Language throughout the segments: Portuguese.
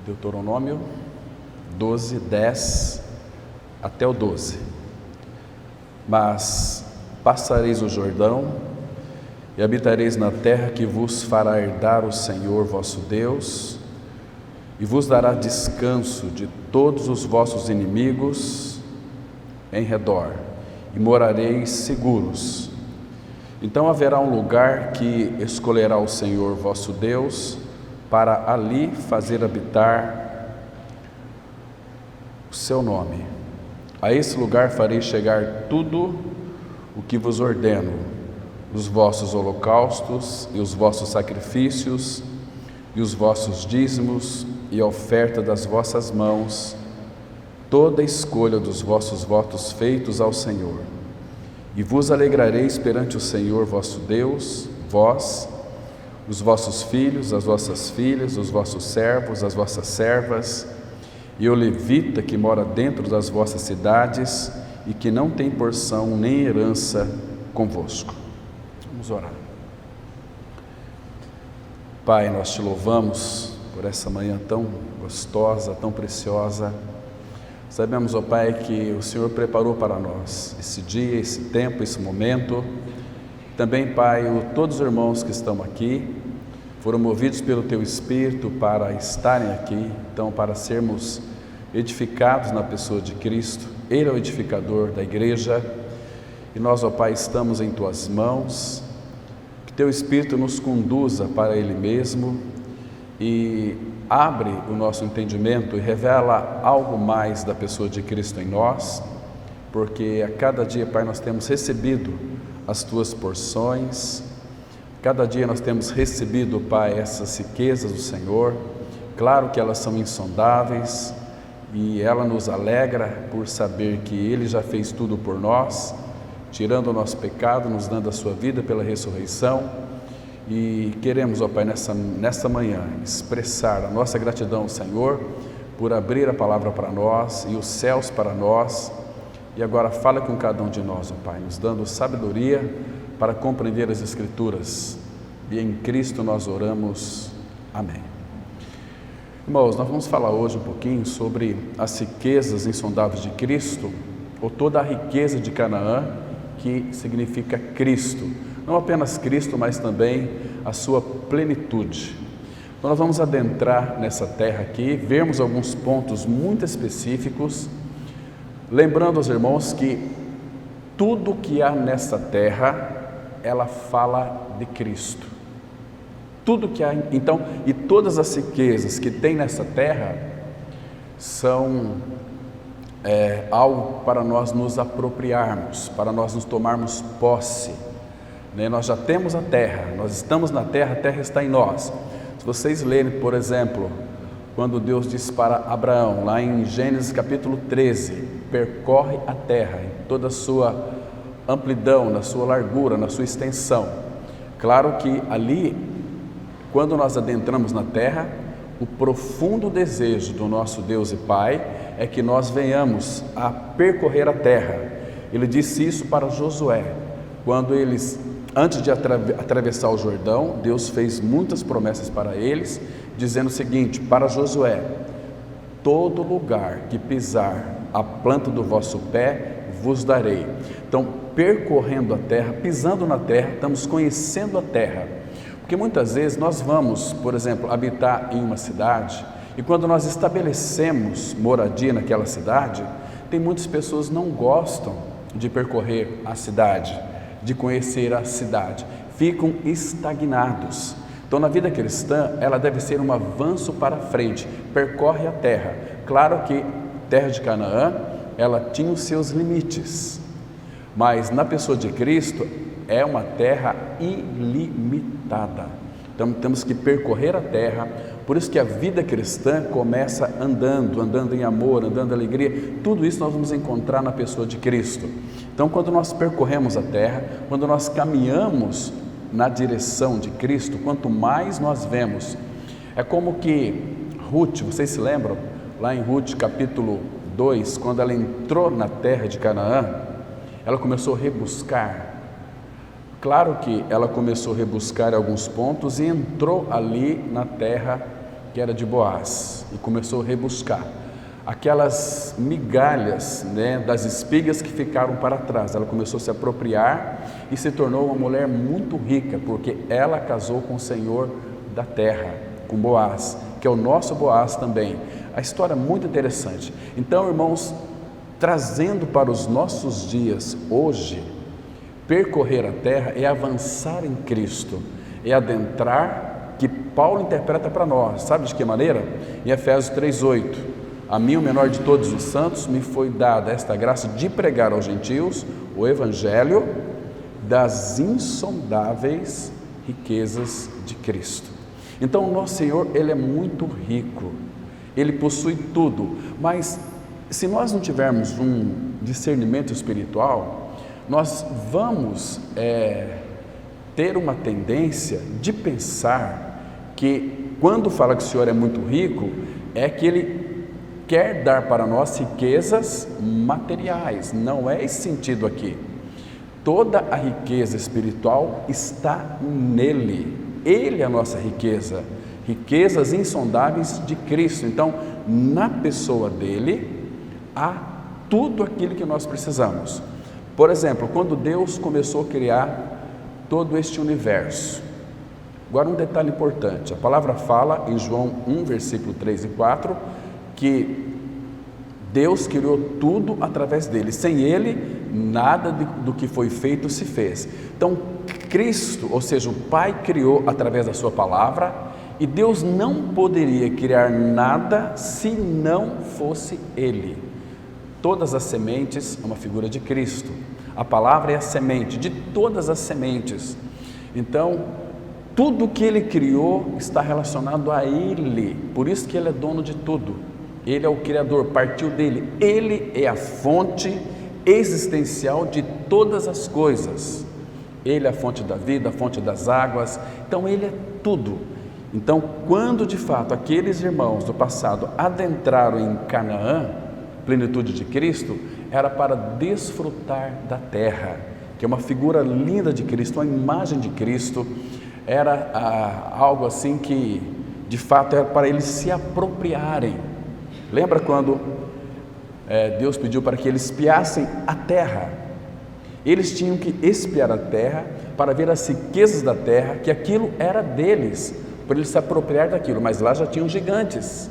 Deuteronômio 12, 10 até o 12. Mas passareis o Jordão e habitareis na terra que vos fará herdar o Senhor vosso Deus, e vos dará descanso de todos os vossos inimigos em redor, e morareis seguros. Então haverá um lugar que escolherá o Senhor vosso Deus, para ali fazer habitar o seu nome. A esse lugar farei chegar tudo o que vos ordeno, os vossos holocaustos e os vossos sacrifícios, e os vossos dízimos e a oferta das vossas mãos, toda a escolha dos vossos votos feitos ao Senhor. E vos alegrareis perante o Senhor vosso Deus, vós, os vossos filhos, as vossas filhas, os vossos servos, as vossas servas, e o levita que mora dentro das vossas cidades e que não tem porção nem herança convosco. Vamos orar. Pai, nós te louvamos por essa manhã tão gostosa, tão preciosa. Sabemos, ó Pai, que o Senhor preparou para nós esse dia, esse tempo, esse momento. Também, Pai, todos os irmãos que estão aqui foram movidos pelo Teu Espírito para estarem aqui, então para sermos edificados na pessoa de Cristo. Ele é o edificador da igreja e nós, ó Pai, estamos em Tuas mãos. Que Teu Espírito nos conduza para Ele mesmo e abre o nosso entendimento e revela algo mais da pessoa de Cristo em nós, porque a cada dia, Pai, nós temos recebido as Tuas porções, cada dia nós temos recebido, Pai, essas riquezas do Senhor. Claro que elas são insondáveis e ela nos alegra por saber que Ele já fez tudo por nós, tirando o nosso pecado, nos dando a sua vida pela ressurreição. E queremos, ó Pai, nessa manhã expressar a nossa gratidão ao Senhor por abrir a palavra para nós e os céus para nós. E agora fala com cada um de nós, ó Pai, nos dando sabedoria para compreender as Escrituras. E em Cristo nós oramos. Amém. Irmãos, nós vamos falar hoje um pouquinho sobre as riquezas insondáveis de Cristo, ou toda a riqueza de Canaã, que significa Cristo. Não apenas Cristo, mas também a sua plenitude. Então nós vamos adentrar nessa terra aqui, vermos alguns pontos muito específicos, lembrando aos irmãos que tudo que há nessa terra, ela fala de Cristo. Tudo que há, então, e todas as riquezas que tem nessa terra são algo para nós nos apropriarmos, para nós nos tomarmos posse. Nós já temos a terra, nós estamos na terra, a terra está em nós. Se vocês lerem, por exemplo, quando Deus diz para Abraão, lá em Gênesis capítulo 13, percorre a terra em toda a sua amplidão, na sua largura, na sua extensão. Claro que ali, quando nós adentramos na terra, o profundo desejo do nosso Deus e Pai é que nós venhamos a percorrer a terra. Ele disse isso para Josué, quando eles, antes de atravessar o Jordão, Deus fez muitas promessas para eles, dizendo o seguinte, para Josué: todo lugar que pisar a planta do vosso pé, vos darei. Então, percorrendo a terra, pisando na terra, estamos conhecendo a terra. Porque muitas vezes nós vamos, por exemplo, habitar em uma cidade, e quando nós estabelecemos moradia naquela cidade, tem muitas pessoas que não gostam de percorrer a cidade, de conhecer a cidade, ficam estagnados. Então, na vida cristã, ela deve ser um avanço para frente, percorre a terra. Claro que a terra de Canaã, ela tinha os seus limites, mas na pessoa de Cristo é uma terra ilimitada. Então temos que percorrer a terra. Por isso que a vida cristã começa andando em amor, andando em alegria. Tudo isso nós vamos encontrar na pessoa de Cristo. Então, quando nós percorremos a terra, quando nós caminhamos na direção de Cristo, quanto mais nós vemos, é como que Ruth, vocês se lembram? Lá em Ruth capítulo 2, quando ela entrou na terra de Canaã, ela começou a rebuscar. Claro que ela começou a rebuscar alguns pontos e entrou ali na terra que era de Boaz, e começou a rebuscar aquelas migalhas, das espigas que ficaram para trás. Ela começou a se apropriar e se tornou uma mulher muito rica, porque ela casou com o Senhor da terra, com Boaz, que é o nosso Boaz também. A história é muito interessante. Então, irmãos, trazendo para os nossos dias hoje, percorrer a terra é avançar em Cristo, é adentrar, que Paulo interpreta para nós, sabe de que maneira? Em Efésios 3:8, a mim, o menor de todos os santos, me foi dada esta graça de pregar aos gentios o evangelho das insondáveis riquezas de Cristo. Então, o nosso Senhor, Ele é muito rico, Ele possui tudo, mas se nós não tivermos um discernimento espiritual, nós vamos ter uma tendência de pensar que quando fala que o Senhor é muito rico, é que Ele quer dar para nós riquezas materiais. Não é esse sentido aqui. Toda a riqueza espiritual está nele. Ele é a nossa riqueza, riquezas insondáveis de Cristo. Então, na pessoa dele, há tudo aquilo que nós precisamos. Por exemplo, quando Deus começou a criar todo este universo. Agora, um detalhe importante: a palavra fala em João 1, versículo 3 e 4, que Deus criou tudo através dele. Sem ele, nada do que foi feito se fez. Então, Cristo, ou seja, o Pai criou através da sua palavra, e Deus não poderia criar nada se não fosse ele. Todas as sementes é uma figura de Cristo. A palavra é a semente de todas as sementes. Então, tudo que ele criou está relacionado a ele. Por isso que ele é dono de tudo. Ele é o Criador, partiu dele. Ele é a fonte existencial de todas as coisas. Ele é a fonte da vida, a fonte das águas. Então, ele é tudo. Então, quando de fato aqueles irmãos do passado adentraram em Canaã, plenitude de Cristo, era para desfrutar da terra, que é uma figura linda de Cristo, uma imagem de Cristo. Era algo assim que de fato era para eles se apropriarem. Lembra quando Deus pediu para que eles espiassem a terra? Eles tinham que espiar a terra para ver as riquezas da terra, que aquilo era deles, para eles se apropriar daquilo. Mas lá já tinham gigantes.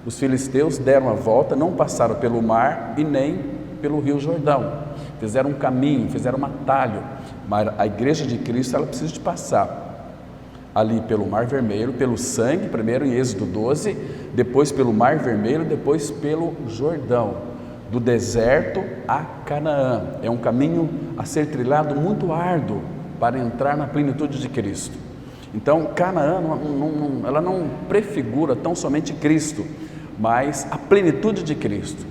Os filisteus deram a volta, não passaram pelo mar e nem pelo rio Jordão. Fizeram um caminho, fizeram um atalho. Mas a igreja de Cristo, ela precisa de passar ali pelo Mar Vermelho, pelo sangue, primeiro em Êxodo 12, depois pelo Mar Vermelho, depois pelo Jordão, do deserto a Canaã. É um caminho a ser trilhado muito árduo para entrar na plenitude de Cristo. Então, Canaã, ela não prefigura tão somente Cristo, mas a plenitude de Cristo.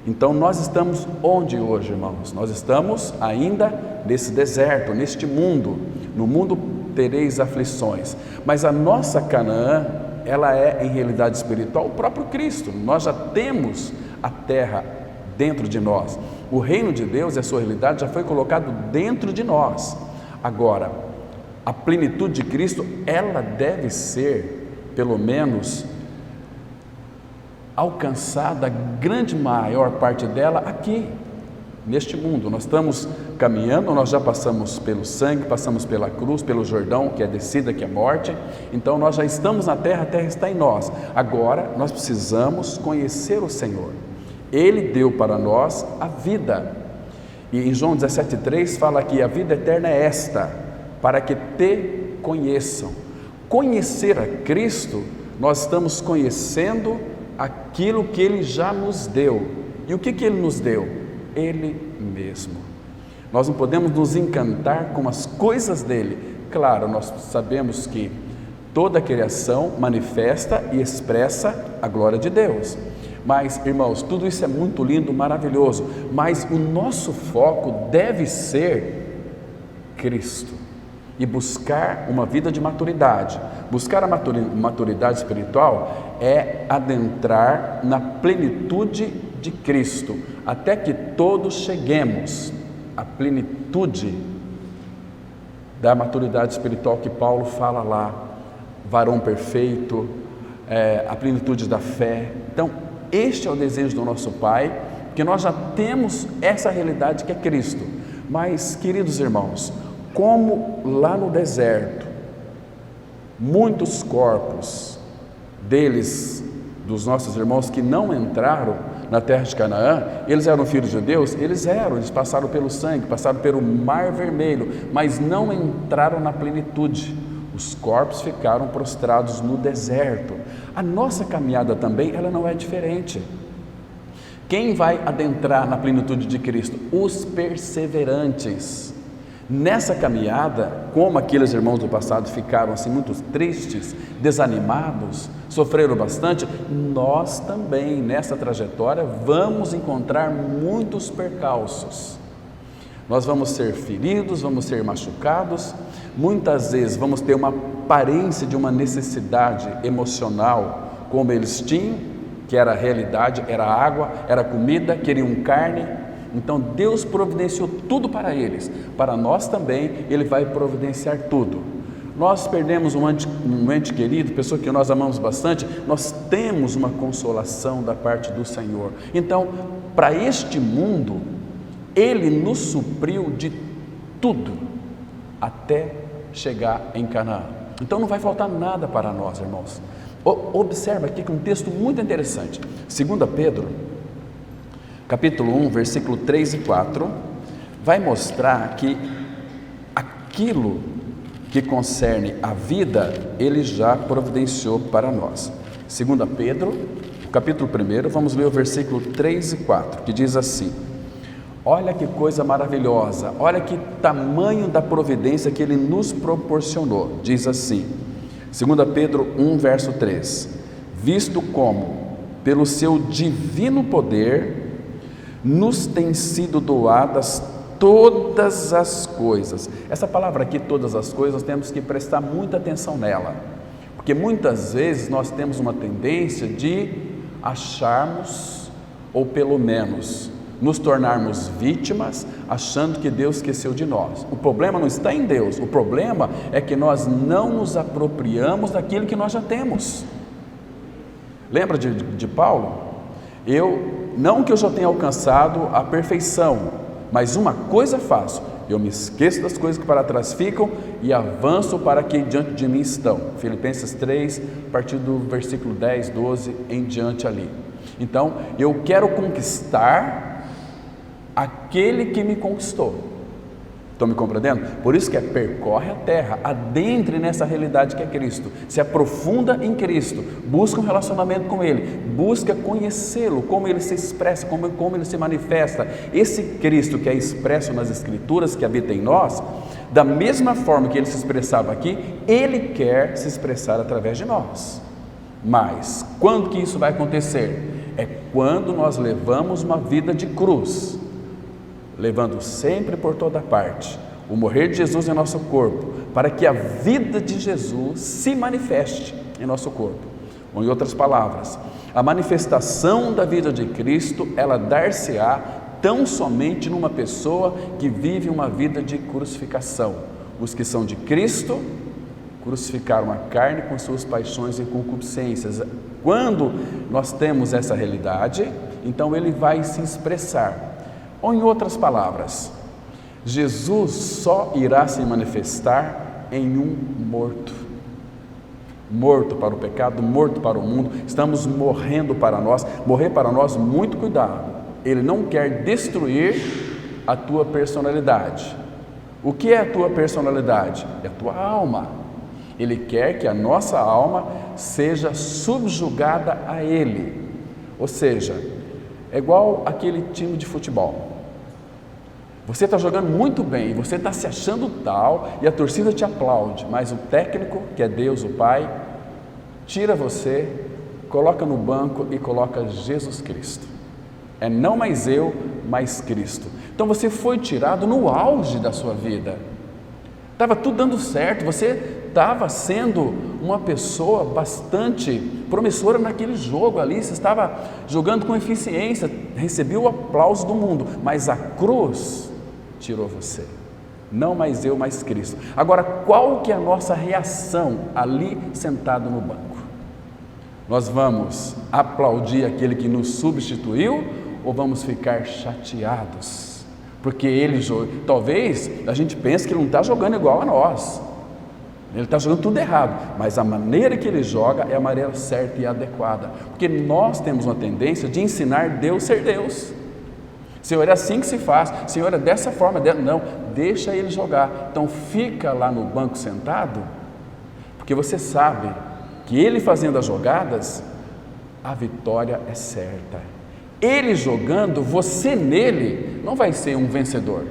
Então, nós estamos onde hoje, irmãos? Nós estamos ainda nesse deserto, neste mundo. No mundo tereis aflições, mas a nossa Canaã, ela é em realidade espiritual o próprio Cristo. Nós já temos a terra dentro de nós. O reino de Deus e a sua realidade já foi colocado dentro de nós. Agora, a plenitude de Cristo, ela deve ser, pelo menos, alcançada, a grande maior parte dela aqui, neste mundo. Nós estamos caminhando, nós já passamos pelo sangue, passamos pela cruz, pelo Jordão, que é a descida, que é a morte. Então nós já estamos na terra, a terra está em nós. Agora nós precisamos conhecer o Senhor. Ele deu para nós a vida. E em João 17,3 fala que a vida eterna é esta, para que te conheçam. Conhecer a Cristo, nós estamos conhecendo aquilo que Ele já nos deu. E o que Ele nos deu? Ele mesmo. Nós não podemos nos encantar com as coisas dele. Claro, nós sabemos que toda a criação manifesta e expressa a glória de Deus. Mas, irmãos, tudo isso é muito lindo, maravilhoso, mas o nosso foco deve ser Cristo e buscar uma vida de maturidade. Buscar a maturidade espiritual é adentrar na plenitude de Cristo, até que todos cheguemos à plenitude da maturidade espiritual que Paulo fala lá, varão perfeito, a plenitude da fé. Então, este é o desejo do nosso Pai, que nós já temos essa realidade que é Cristo. Mas, queridos irmãos, como lá no deserto, muitos corpos deles, dos nossos irmãos que não entraram na terra de Canaã, eles eram filhos de Deus? Eles passaram pelo sangue, passaram pelo Mar Vermelho, mas não entraram na plenitude. Os corpos ficaram prostrados no deserto. A nossa caminhada também, ela não é diferente. Quem vai adentrar na plenitude de Cristo? Os perseverantes. Nessa caminhada, como aqueles irmãos do passado ficaram assim muito tristes, desanimados, sofreram bastante, nós também nessa trajetória vamos encontrar muitos percalços. Nós vamos ser feridos, vamos ser machucados, muitas vezes vamos ter uma aparência de uma necessidade emocional, como eles tinham, que era a realidade, era água, era comida, queriam carne. Então Deus providenciou tudo para eles. Para nós também Ele vai providenciar tudo. Nós perdemos um ente querido, pessoa que nós amamos bastante, nós temos uma consolação da parte do Senhor. Então, para este mundo, Ele nos supriu de tudo, até chegar em Canaã. Então não vai faltar nada para nós, irmãos. Observa aqui que um texto muito interessante, 2 Pedro, capítulo 1, versículo 3 e 4, vai mostrar que aquilo que concerne a vida, Ele já providenciou para nós. 2 Pedro, capítulo 1, vamos ler o versículo 3 e 4, que diz assim: olha que coisa maravilhosa, olha que tamanho da providência que Ele nos proporcionou. Diz assim, 2 Pedro 1, verso 3, visto como, pelo seu divino poder, nos têm sido doadas todas as coisas. Essa palavra aqui, todas as coisas, temos que prestar muita atenção nela, porque muitas vezes nós temos uma tendência de acharmos, ou pelo menos nos tornarmos vítimas, achando que Deus esqueceu de nós. O problema não está em Deus, o problema é que nós não nos apropriamos daquilo que nós já temos. Lembra de Paulo? Não que eu já tenha alcançado a perfeição, mas uma coisa faço, eu me esqueço das coisas que para trás ficam e avanço para que diante de mim estão. Filipenses 3, a partir do versículo 10, 12 em diante ali. Então, eu quero conquistar aquele que me conquistou. Estão me compreendendo? Por isso que percorre a terra, adentre nessa realidade que é Cristo, se aprofunda em Cristo, busca um relacionamento com Ele, busca conhecê-lo, como Ele se expressa, como Ele se manifesta. Esse Cristo que é expresso nas Escrituras, que habita em nós, da mesma forma que Ele se expressava aqui, Ele quer se expressar através de nós. Mas, quando que isso vai acontecer? É quando nós levamos uma vida de cruz, levando sempre por toda parte o morrer de Jesus em nosso corpo, para que a vida de Jesus se manifeste em nosso corpo. Ou em outras palavras, a manifestação da vida de Cristo, ela dar-se-á tão somente numa pessoa que vive uma vida de crucificação. Os que são de Cristo crucificaram a carne com suas paixões e concupiscências. Quando nós temos essa realidade, então Ele vai se expressar. Ou em outras palavras, Jesus só irá se manifestar em um morto. Morto para o pecado, morto para o mundo. Estamos morrendo para nós. Morrer para nós, muito cuidado. Ele não quer destruir a tua personalidade. O que é a tua personalidade? É a tua alma. Ele quer que a nossa alma seja subjugada a Ele. Ou seja, é igual aquele time de futebol. Você está jogando muito bem, você está se achando tal e a torcida te aplaude, mas o técnico, que é Deus, o Pai, tira você, coloca no banco e coloca Jesus Cristo. É não mais eu, mas Cristo. Então você foi tirado no auge da sua vida. Estava tudo dando certo, você estava sendo uma pessoa bastante promissora naquele jogo ali, você estava jogando com eficiência, recebeu o aplauso do mundo, mas a cruz tirou você. Não mais eu, mas Cristo. Agora, qual que é a nossa reação ali sentado no banco? Nós vamos aplaudir aquele que nos substituiu ou vamos ficar chateados? Porque ele joga. Talvez a gente pense que ele não está jogando igual a nós. Ele está jogando tudo errado, mas a maneira que ele joga é a maneira certa e adequada. Porque nós temos uma tendência de ensinar Deus ser Deus. Senhor, é assim que se faz. Senhor, é dessa forma. Não, deixa ele jogar. Então fica lá no banco sentado, porque você sabe que ele fazendo as jogadas, a vitória é certa. Ele jogando, você nele, não vai ser um vencedor,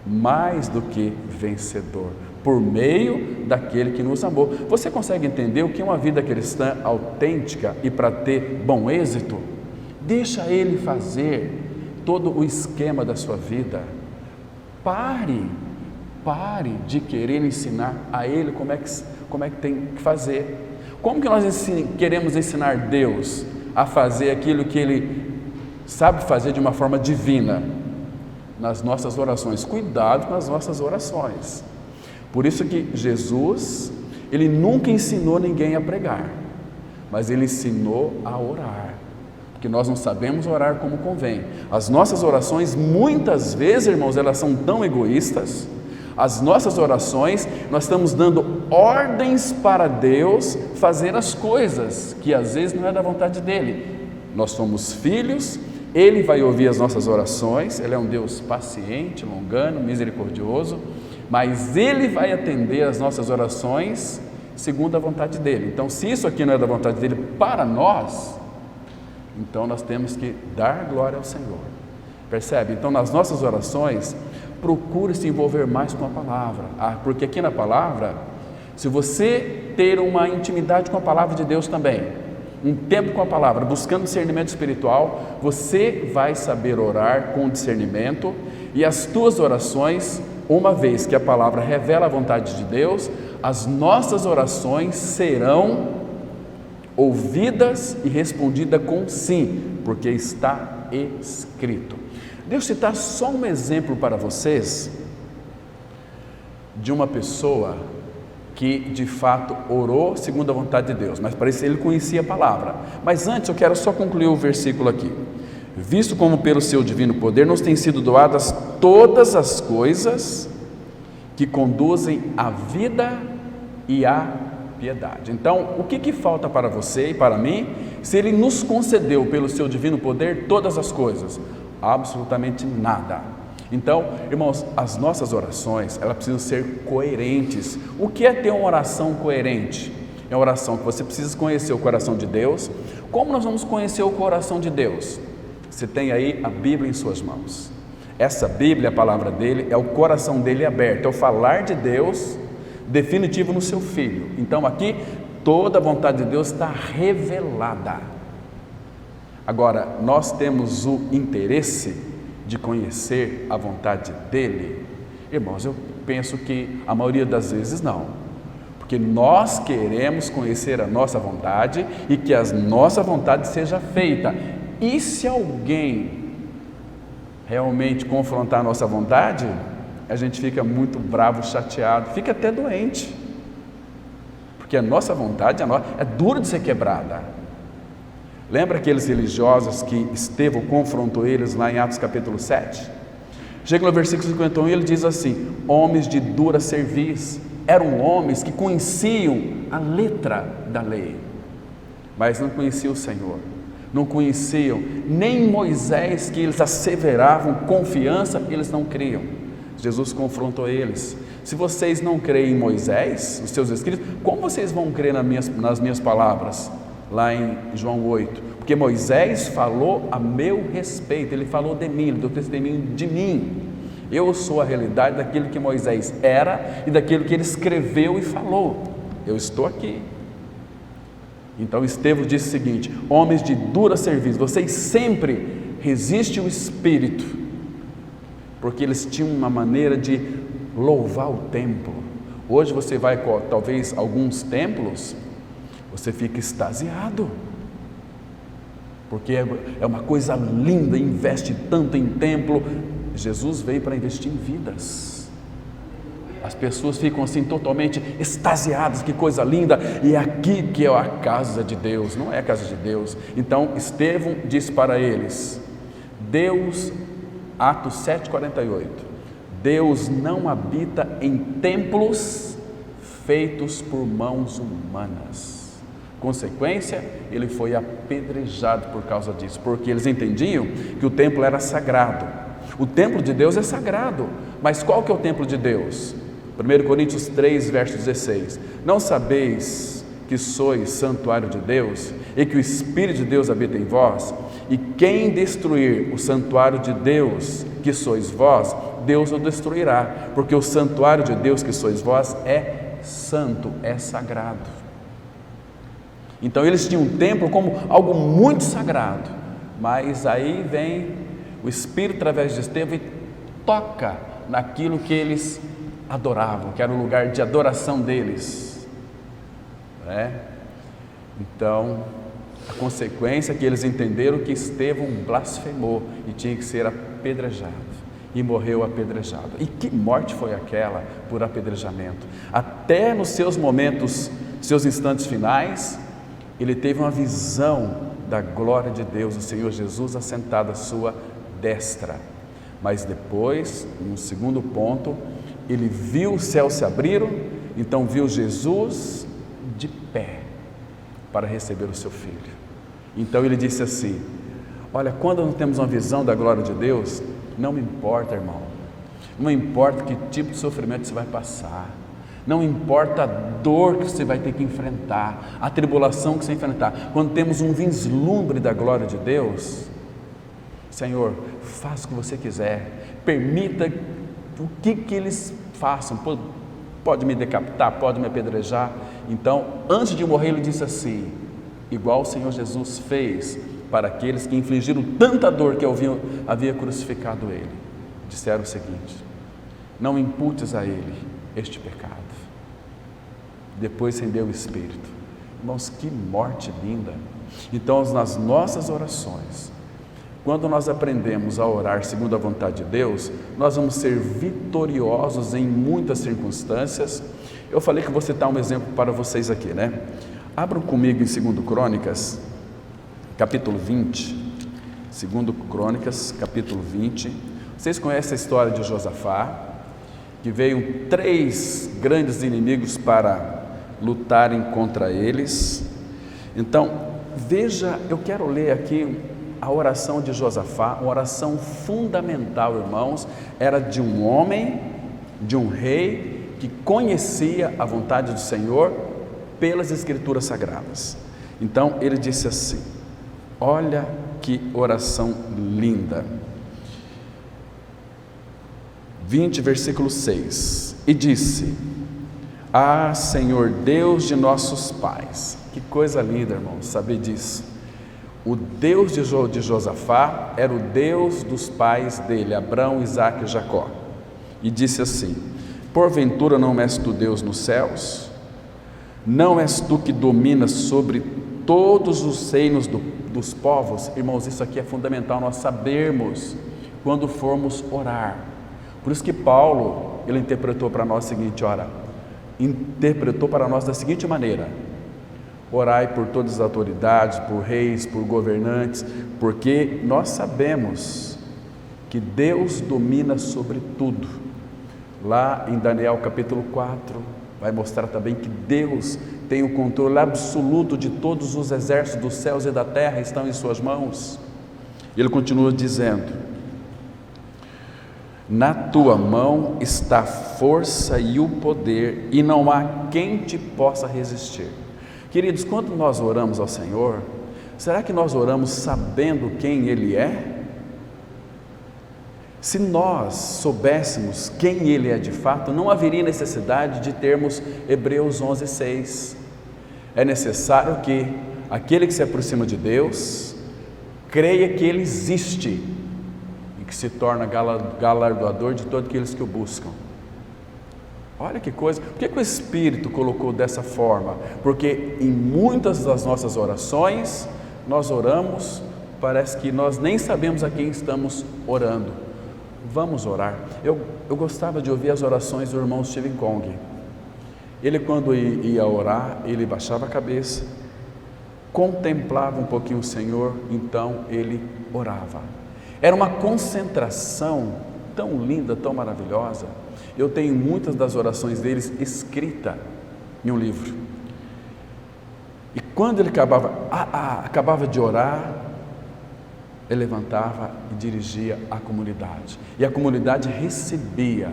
mais do que vencedor, por meio daquele que nos amou. Você consegue entender o que é uma vida cristã autêntica e para ter bom êxito? Deixa ele fazer todo o esquema da sua vida. Pare de querer ensinar a ele como é que tem que fazer. Como que nós queremos ensinar Deus a fazer aquilo que ele sabe fazer de uma forma divina? Nas nossas orações. Cuidado com as nossas orações. Por isso que Jesus, ele nunca ensinou ninguém a pregar, mas ele ensinou a orar, porque nós não sabemos orar como convém. As nossas orações, muitas vezes, irmãos, elas são tão egoístas. As nossas orações, nós estamos dando ordens para Deus fazer as coisas que às vezes não é da vontade dele. Nós somos filhos, ele vai ouvir as nossas orações, ele é um Deus paciente, longano, misericordioso, mas ele vai atender as nossas orações segundo a vontade dele. Então, se isso aqui não é da vontade dele para nós, então nós temos que dar glória ao Senhor. Percebe? Então, nas nossas orações, procure se envolver mais com a palavra, porque aqui na palavra, se você ter uma intimidade com a palavra de Deus também, um tempo com a palavra, buscando discernimento espiritual, você vai saber orar com discernimento, e as tuas orações, uma vez que a palavra revela a vontade de Deus, as nossas orações serão ouvidas e respondidas com sim, porque está escrito. Deus citar só um exemplo para vocês de uma pessoa que de fato orou segundo a vontade de Deus, mas parece que ele conhecia a palavra. Mas antes eu quero só concluir o versículo aqui. Visto como pelo seu divino poder nos têm sido doadas todas as coisas que conduzem à vida e à piedade. Então, o que falta para você e para mim, se ele nos concedeu pelo seu divino poder todas as coisas? Absolutamente nada. Então, irmãos, as nossas orações, elas precisam ser coerentes. O que é ter uma oração coerente? É uma oração que você precisa conhecer o coração de Deus. Como nós vamos conhecer o coração de Deus? Você tem aí a Bíblia em suas mãos. Essa Bíblia, a palavra dele, é o coração dele aberto, é o falar de Deus definitivo no seu Filho. Então aqui, toda a vontade de Deus está revelada. Agora, nós temos o interesse de conhecer a vontade dele? Irmãos, eu penso que a maioria das vezes não, porque nós queremos conhecer a nossa vontade e que a nossa vontade seja feita. E se alguém realmente confrontar a nossa vontade, a gente fica muito bravo, chateado, fica até doente, porque a nossa vontade é dura de ser quebrada. Lembra aqueles religiosos que Estevão confrontou eles lá em Atos capítulo 7? Chega no versículo 51 e ele diz assim: homens de dura cerviz, eram homens que conheciam a letra da lei, mas não conheciam o Senhor, não conheciam nem Moisés, que eles asseveravam confiança, eles não criam. Jesus confrontou eles: se vocês não creem em Moisés, os seus escritos, como vocês vão crer nas minhas palavras? Lá em João 8, porque Moisés falou a meu respeito, ele falou de mim, ele deu testemunho de mim. Eu sou a realidade daquilo que Moisés era e daquilo que ele escreveu e falou. Eu estou aqui. Então Estevão disse o seguinte: homens de dura serviço, vocês sempre resistem o Espírito, porque eles tinham uma maneira de louvar o templo. Hoje você vai, talvez, alguns templos, você fica extasiado, porque é uma coisa linda, investe tanto em templo. Jesus veio para investir em vidas. as pessoas ficam assim totalmente extasiadas, que coisa linda, e é aqui que é a casa de Deus. Não é a casa de Deus. Então Estevão disse para eles, Deus, Atos 7,48, Deus não habita em templos feitos por mãos humanas. Consequência, ele foi apedrejado por causa disso, porque eles entendiam que o templo era sagrado. O templo de Deus é sagrado, mas qual que é o templo de Deus? 1 Coríntios 3, verso 16, não sabeis que sois santuário de Deus e que o Espírito de Deus habita em vós? E quem destruir o santuário de Deus que sois vós, Deus o destruirá, porque o santuário de Deus que sois vós é santo, é sagrado. Então eles tinham um templo como algo muito sagrado, mas aí vem o Espírito através de Estevão e toca naquilo que eles adoravam, que era o lugar de adoração deles, Então a consequência é que eles entenderam que Estevão blasfemou e tinha que ser apedrejado, e morreu apedrejado. E que morte foi aquela por apedrejamento? Até nos seus momentos, seus instantes finais, ele teve uma visão da glória de Deus, o Senhor Jesus assentado à sua destra. Mas depois, no segundo ponto, ele viu os céus se abriram, então viu Jesus de pé para receber o seu filho. Então ele disse assim, olha, quando nós temos uma visão da glória de Deus, não me importa, irmão, não importa que tipo de sofrimento você vai passar, não importa a dor que você vai ter que enfrentar, a tribulação que você vai enfrentar. Quando temos um vislumbre da glória de Deus, Senhor, faça o que você quiser, permita o que eles façam, pode me decapitar, pode me apedrejar. Então, antes de morrer, ele disse assim, igual o Senhor Jesus fez para aqueles que infligiram tanta dor que havia crucificado ele. Disseram o seguinte, não imputes a ele este pecado. Depois rendeu o Espírito. Irmãos, que morte linda! Então, nas nossas orações, quando nós aprendemos a orar segundo a vontade de Deus, nós vamos ser vitoriosos em muitas circunstâncias. Eu falei que vou citar um exemplo para vocês aqui, Abram comigo em 2 Crônicas, capítulo 20. 2 Crônicas, capítulo 20. Vocês conhecem a história de Josafá, que veio 3 grandes inimigos para lutarem contra eles. Então, veja, eu quero ler aqui a oração de Josafá, uma oração fundamental, irmãos. Era de um homem, de um rei, que conhecia a vontade do Senhor pelas Escrituras Sagradas. Então, ele disse assim, olha que oração linda. 20, versículo 6, e disse, ah, Senhor Deus de nossos pais. Que coisa linda, irmãos, saber disso. O Deus de Josafá era o Deus dos pais dele, Abraão, Isaque e Jacó. E disse assim, porventura não és tu Deus nos céus? Não és tu que dominas sobre todos os reinos dos povos? Irmãos, isso aqui é fundamental nós sabermos quando formos orar. Por isso que Paulo, ele interpretou para nós da seguinte maneira, orai por todas as autoridades, por reis, por governantes, porque nós sabemos que Deus domina sobre tudo. Lá em Daniel capítulo 4, vai mostrar também que Deus tem o controle absoluto de todos os exércitos dos céus e da terra, estão em suas mãos. Ele continua dizendo, na tua mão está a força e o poder, e não há quem te possa resistir. Queridos, quando nós oramos ao Senhor, será que nós oramos sabendo quem Ele é? Se nós soubéssemos quem Ele é de fato, não haveria necessidade de termos Hebreus 11:6. É necessário que aquele que se aproxima de Deus, creia que Ele existe, que se torna galardoador de todos aqueles que o buscam. Olha que coisa, por que o Espírito colocou dessa forma? Porque em muitas das nossas orações, nós oramos, parece que nós nem sabemos a quem estamos orando, vamos orar. Eu gostava de ouvir as orações do irmão Stephen Cong. Ele, quando ia orar, ele baixava a cabeça, contemplava um pouquinho o Senhor, então ele orava. Era uma concentração tão linda, tão maravilhosa. Eu tenho muitas das orações deles escritas em um livro. E quando ele acabava de orar, ele levantava e dirigia a comunidade. E a comunidade recebia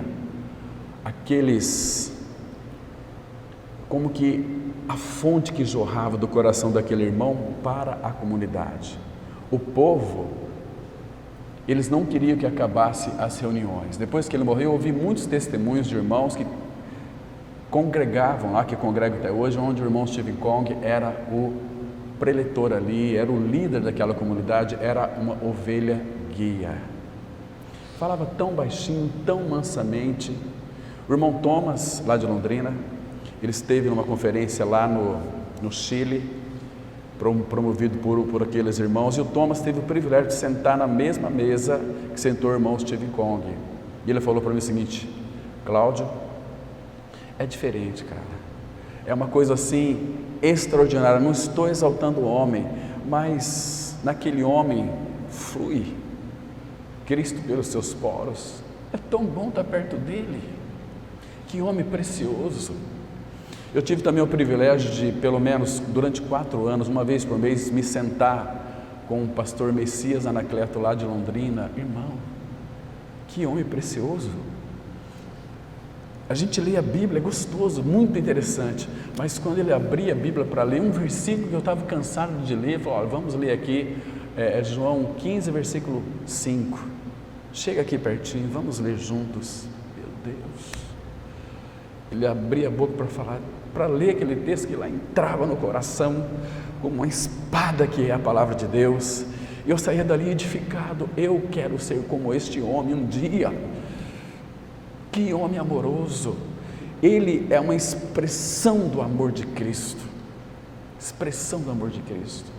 como que a fonte que jorrava do coração daquele irmão para a comunidade. O povo, eles não queriam que acabasse as reuniões. Depois que ele morreu, eu ouvi muitos testemunhos de irmãos que congregavam lá, que congregam até hoje, onde o irmão Stephen Cong era o preletor ali, era o líder daquela comunidade, era uma ovelha guia. Falava tão baixinho, tão mansamente. O irmão Thomas, lá de Londrina, ele esteve numa conferência lá no Chile, promovido por aqueles irmãos, e o Thomas teve o privilégio de sentar na mesma mesa que sentou o irmão Stephen Cong. E ele falou para mim o seguinte: Cláudio, é diferente, cara. É uma coisa assim extraordinária. Não estou exaltando o homem, mas naquele homem flui Cristo pelos seus poros. É tão bom estar perto dele. Que homem precioso. Eu tive também o privilégio de, pelo menos durante 4 anos, uma vez por mês, me sentar com o pastor Messias Anacleto lá de Londrina. Irmão, que homem precioso. A gente lê a Bíblia, é gostoso, muito interessante, mas quando ele abria a Bíblia para ler um versículo que eu estava cansado de ler, falou: olha, vamos ler aqui, João 15, versículo 5, chega aqui pertinho, vamos ler juntos. Meu Deus, ele abria a boca para falar, para ler aquele texto que lá entrava no coração, como uma espada que é a palavra de Deus, e eu saía dali edificado. Eu quero ser como este homem um dia. Que homem amoroso. Ele é uma expressão do amor de Cristo. Expressão do amor de Cristo.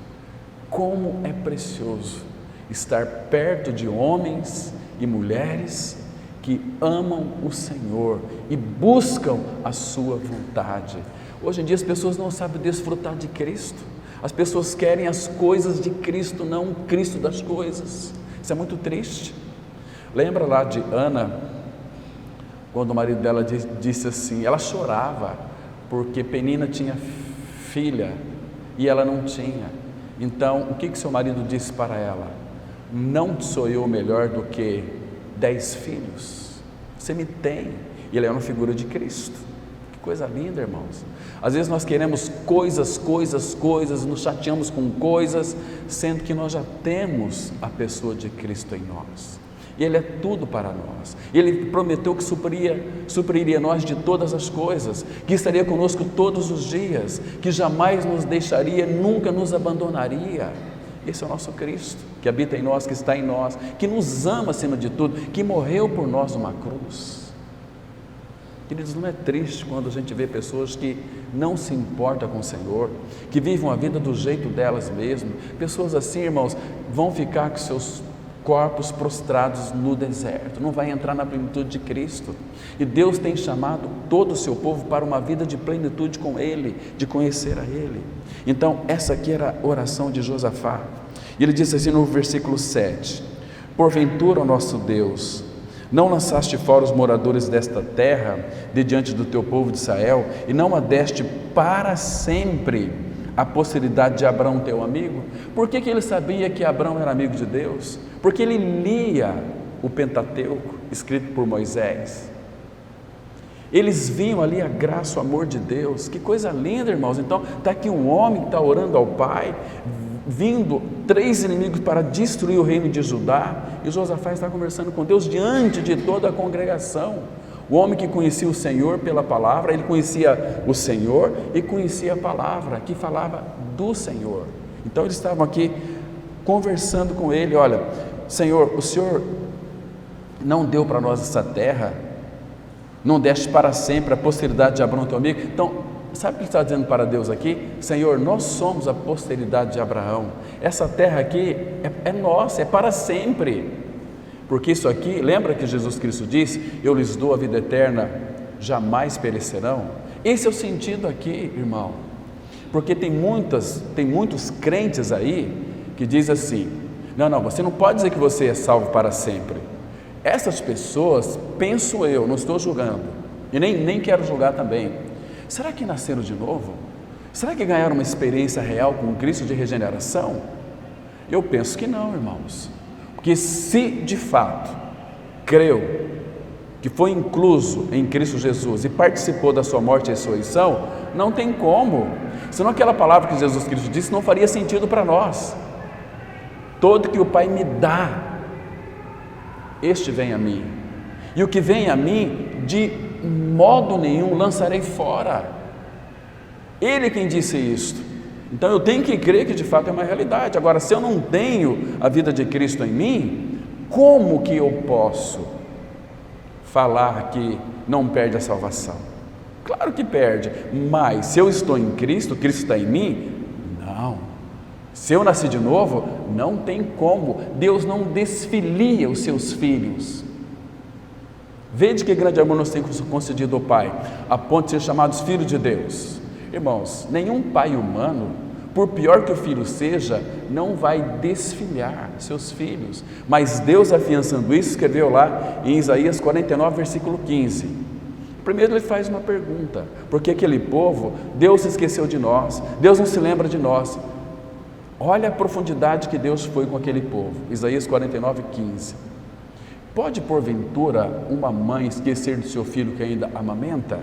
Como é precioso estar perto de homens e mulheres que amam o Senhor e buscam a sua vontade. Hoje em dia as pessoas não sabem desfrutar de Cristo. As pessoas querem as coisas de Cristo, não o Cristo das coisas. Isso é muito triste. Lembra lá de Ana, quando o marido dela disse assim, ela chorava porque Penina tinha filha e ela não tinha. Então, o que seu marido disse para ela? Não sou eu melhor do que 10 filhos? Você me tem. E ele é uma figura de Cristo. Que coisa linda, irmãos. Às vezes nós queremos coisas, nos chateamos com coisas, sendo que nós já temos a pessoa de Cristo em nós. E Ele é tudo para nós. Ele prometeu que supriria nós de todas as coisas, que estaria conosco todos os dias, que jamais nos deixaria, nunca nos abandonaria. Esse é o nosso Cristo, que habita em nós, que está em nós, que nos ama acima de tudo, que morreu por nós numa cruz. Queridos, não é triste quando a gente vê pessoas que não se importam com o Senhor, que vivem a vida do jeito delas mesmas? Pessoas assim, irmãos, vão ficar com seus corpos prostrados no deserto, não vai entrar na plenitude de Cristo. E Deus tem chamado todo o seu povo para uma vida de plenitude com Ele, de conhecer a Ele. Então essa aqui era a oração de Josafá, e ele disse assim no versículo 7, porventura, ó nosso Deus, não lançaste fora os moradores desta terra, de diante do teu povo de Israel, e não a deste para sempre a posteridade de Abraão teu amigo? Por que ele sabia que Abraão era amigo de Deus? Porque ele lia o Pentateuco, escrito por Moisés. Eles viam ali a graça, o amor de Deus. Que coisa linda, irmãos. Então está aqui um homem que está orando ao Pai, vindo 3 inimigos para destruir o reino de Judá, e Josafá está conversando com Deus diante de toda a congregação. O homem que conhecia o Senhor pela palavra, ele conhecia o Senhor e conhecia a palavra, que falava do Senhor. Então eles estavam aqui conversando com ele, olha, Senhor, o Senhor não deu para nós essa terra, não deste para sempre a posteridade de Abraão teu amigo. Então, sabe o que ele está dizendo para Deus aqui? Senhor, nós somos a posteridade de Abraão, essa terra aqui é nossa, é para sempre. Porque isso aqui, lembra que Jesus Cristo disse: eu lhes dou a vida eterna, jamais perecerão? Esse é o sentido aqui, irmão. Porque tem muitos crentes aí que dizem assim: não, você não pode dizer que você é salvo para sempre. Essas pessoas, penso eu, não estou julgando, e nem quero julgar também. Será que nasceram de novo? Será que ganharam uma experiência real com Cristo de regeneração? Eu penso que não, irmãos. Porque se de fato creu que foi incluso em Cristo Jesus e participou da sua morte e ressurreição, não tem como. Senão aquela palavra que Jesus Cristo disse não faria sentido para nós. Todo que o Pai me dá, este vem a mim. E o que vem a mim, de modo nenhum lançarei fora. Ele quem disse isto. Então eu tenho que crer que de fato é uma realidade. Agora, se eu não tenho a vida de Cristo em mim, como que eu posso falar que não perde a salvação? Claro que perde, mas se eu estou em Cristo, Cristo está em mim? Não. Se eu nasci de novo, não tem como. Deus não desfilia os seus filhos. Vede que grande amor nos tem concedido o Pai, a ponto de ser chamados filhos de Deus. Irmãos, nenhum pai humano, por pior que o filho seja, não vai desfilhar seus filhos. Mas Deus, afiançando isso, escreveu lá em Isaías 49, versículo 15. Primeiro ele faz uma pergunta: porque aquele povo, Deus se esqueceu de nós, Deus não se lembra de nós. Olha a profundidade que Deus foi com aquele povo. Isaías 49, 15. Pode porventura uma mãe esquecer do seu filho que ainda amamenta?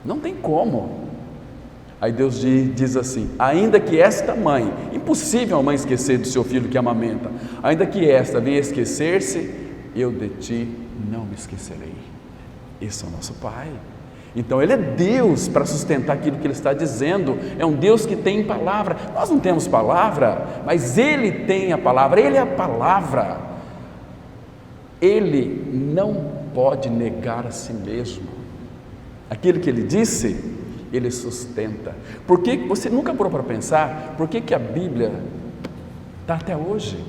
Não tem como. Aí Deus diz assim: ainda que esta mãe, impossível a mãe esquecer do seu filho que amamenta, ainda que esta venha esquecer-se, eu de ti não me esquecerei. Esse é o nosso Pai. Então Ele é Deus para sustentar aquilo que Ele está dizendo. É um Deus que tem palavra. Nós não temos palavra, mas Ele tem a palavra. Ele é a palavra. Ele não pode negar a si mesmo. Aquilo que Ele disse, Ele sustenta. Por que você nunca parou para pensar por que a Bíblia está até hoje?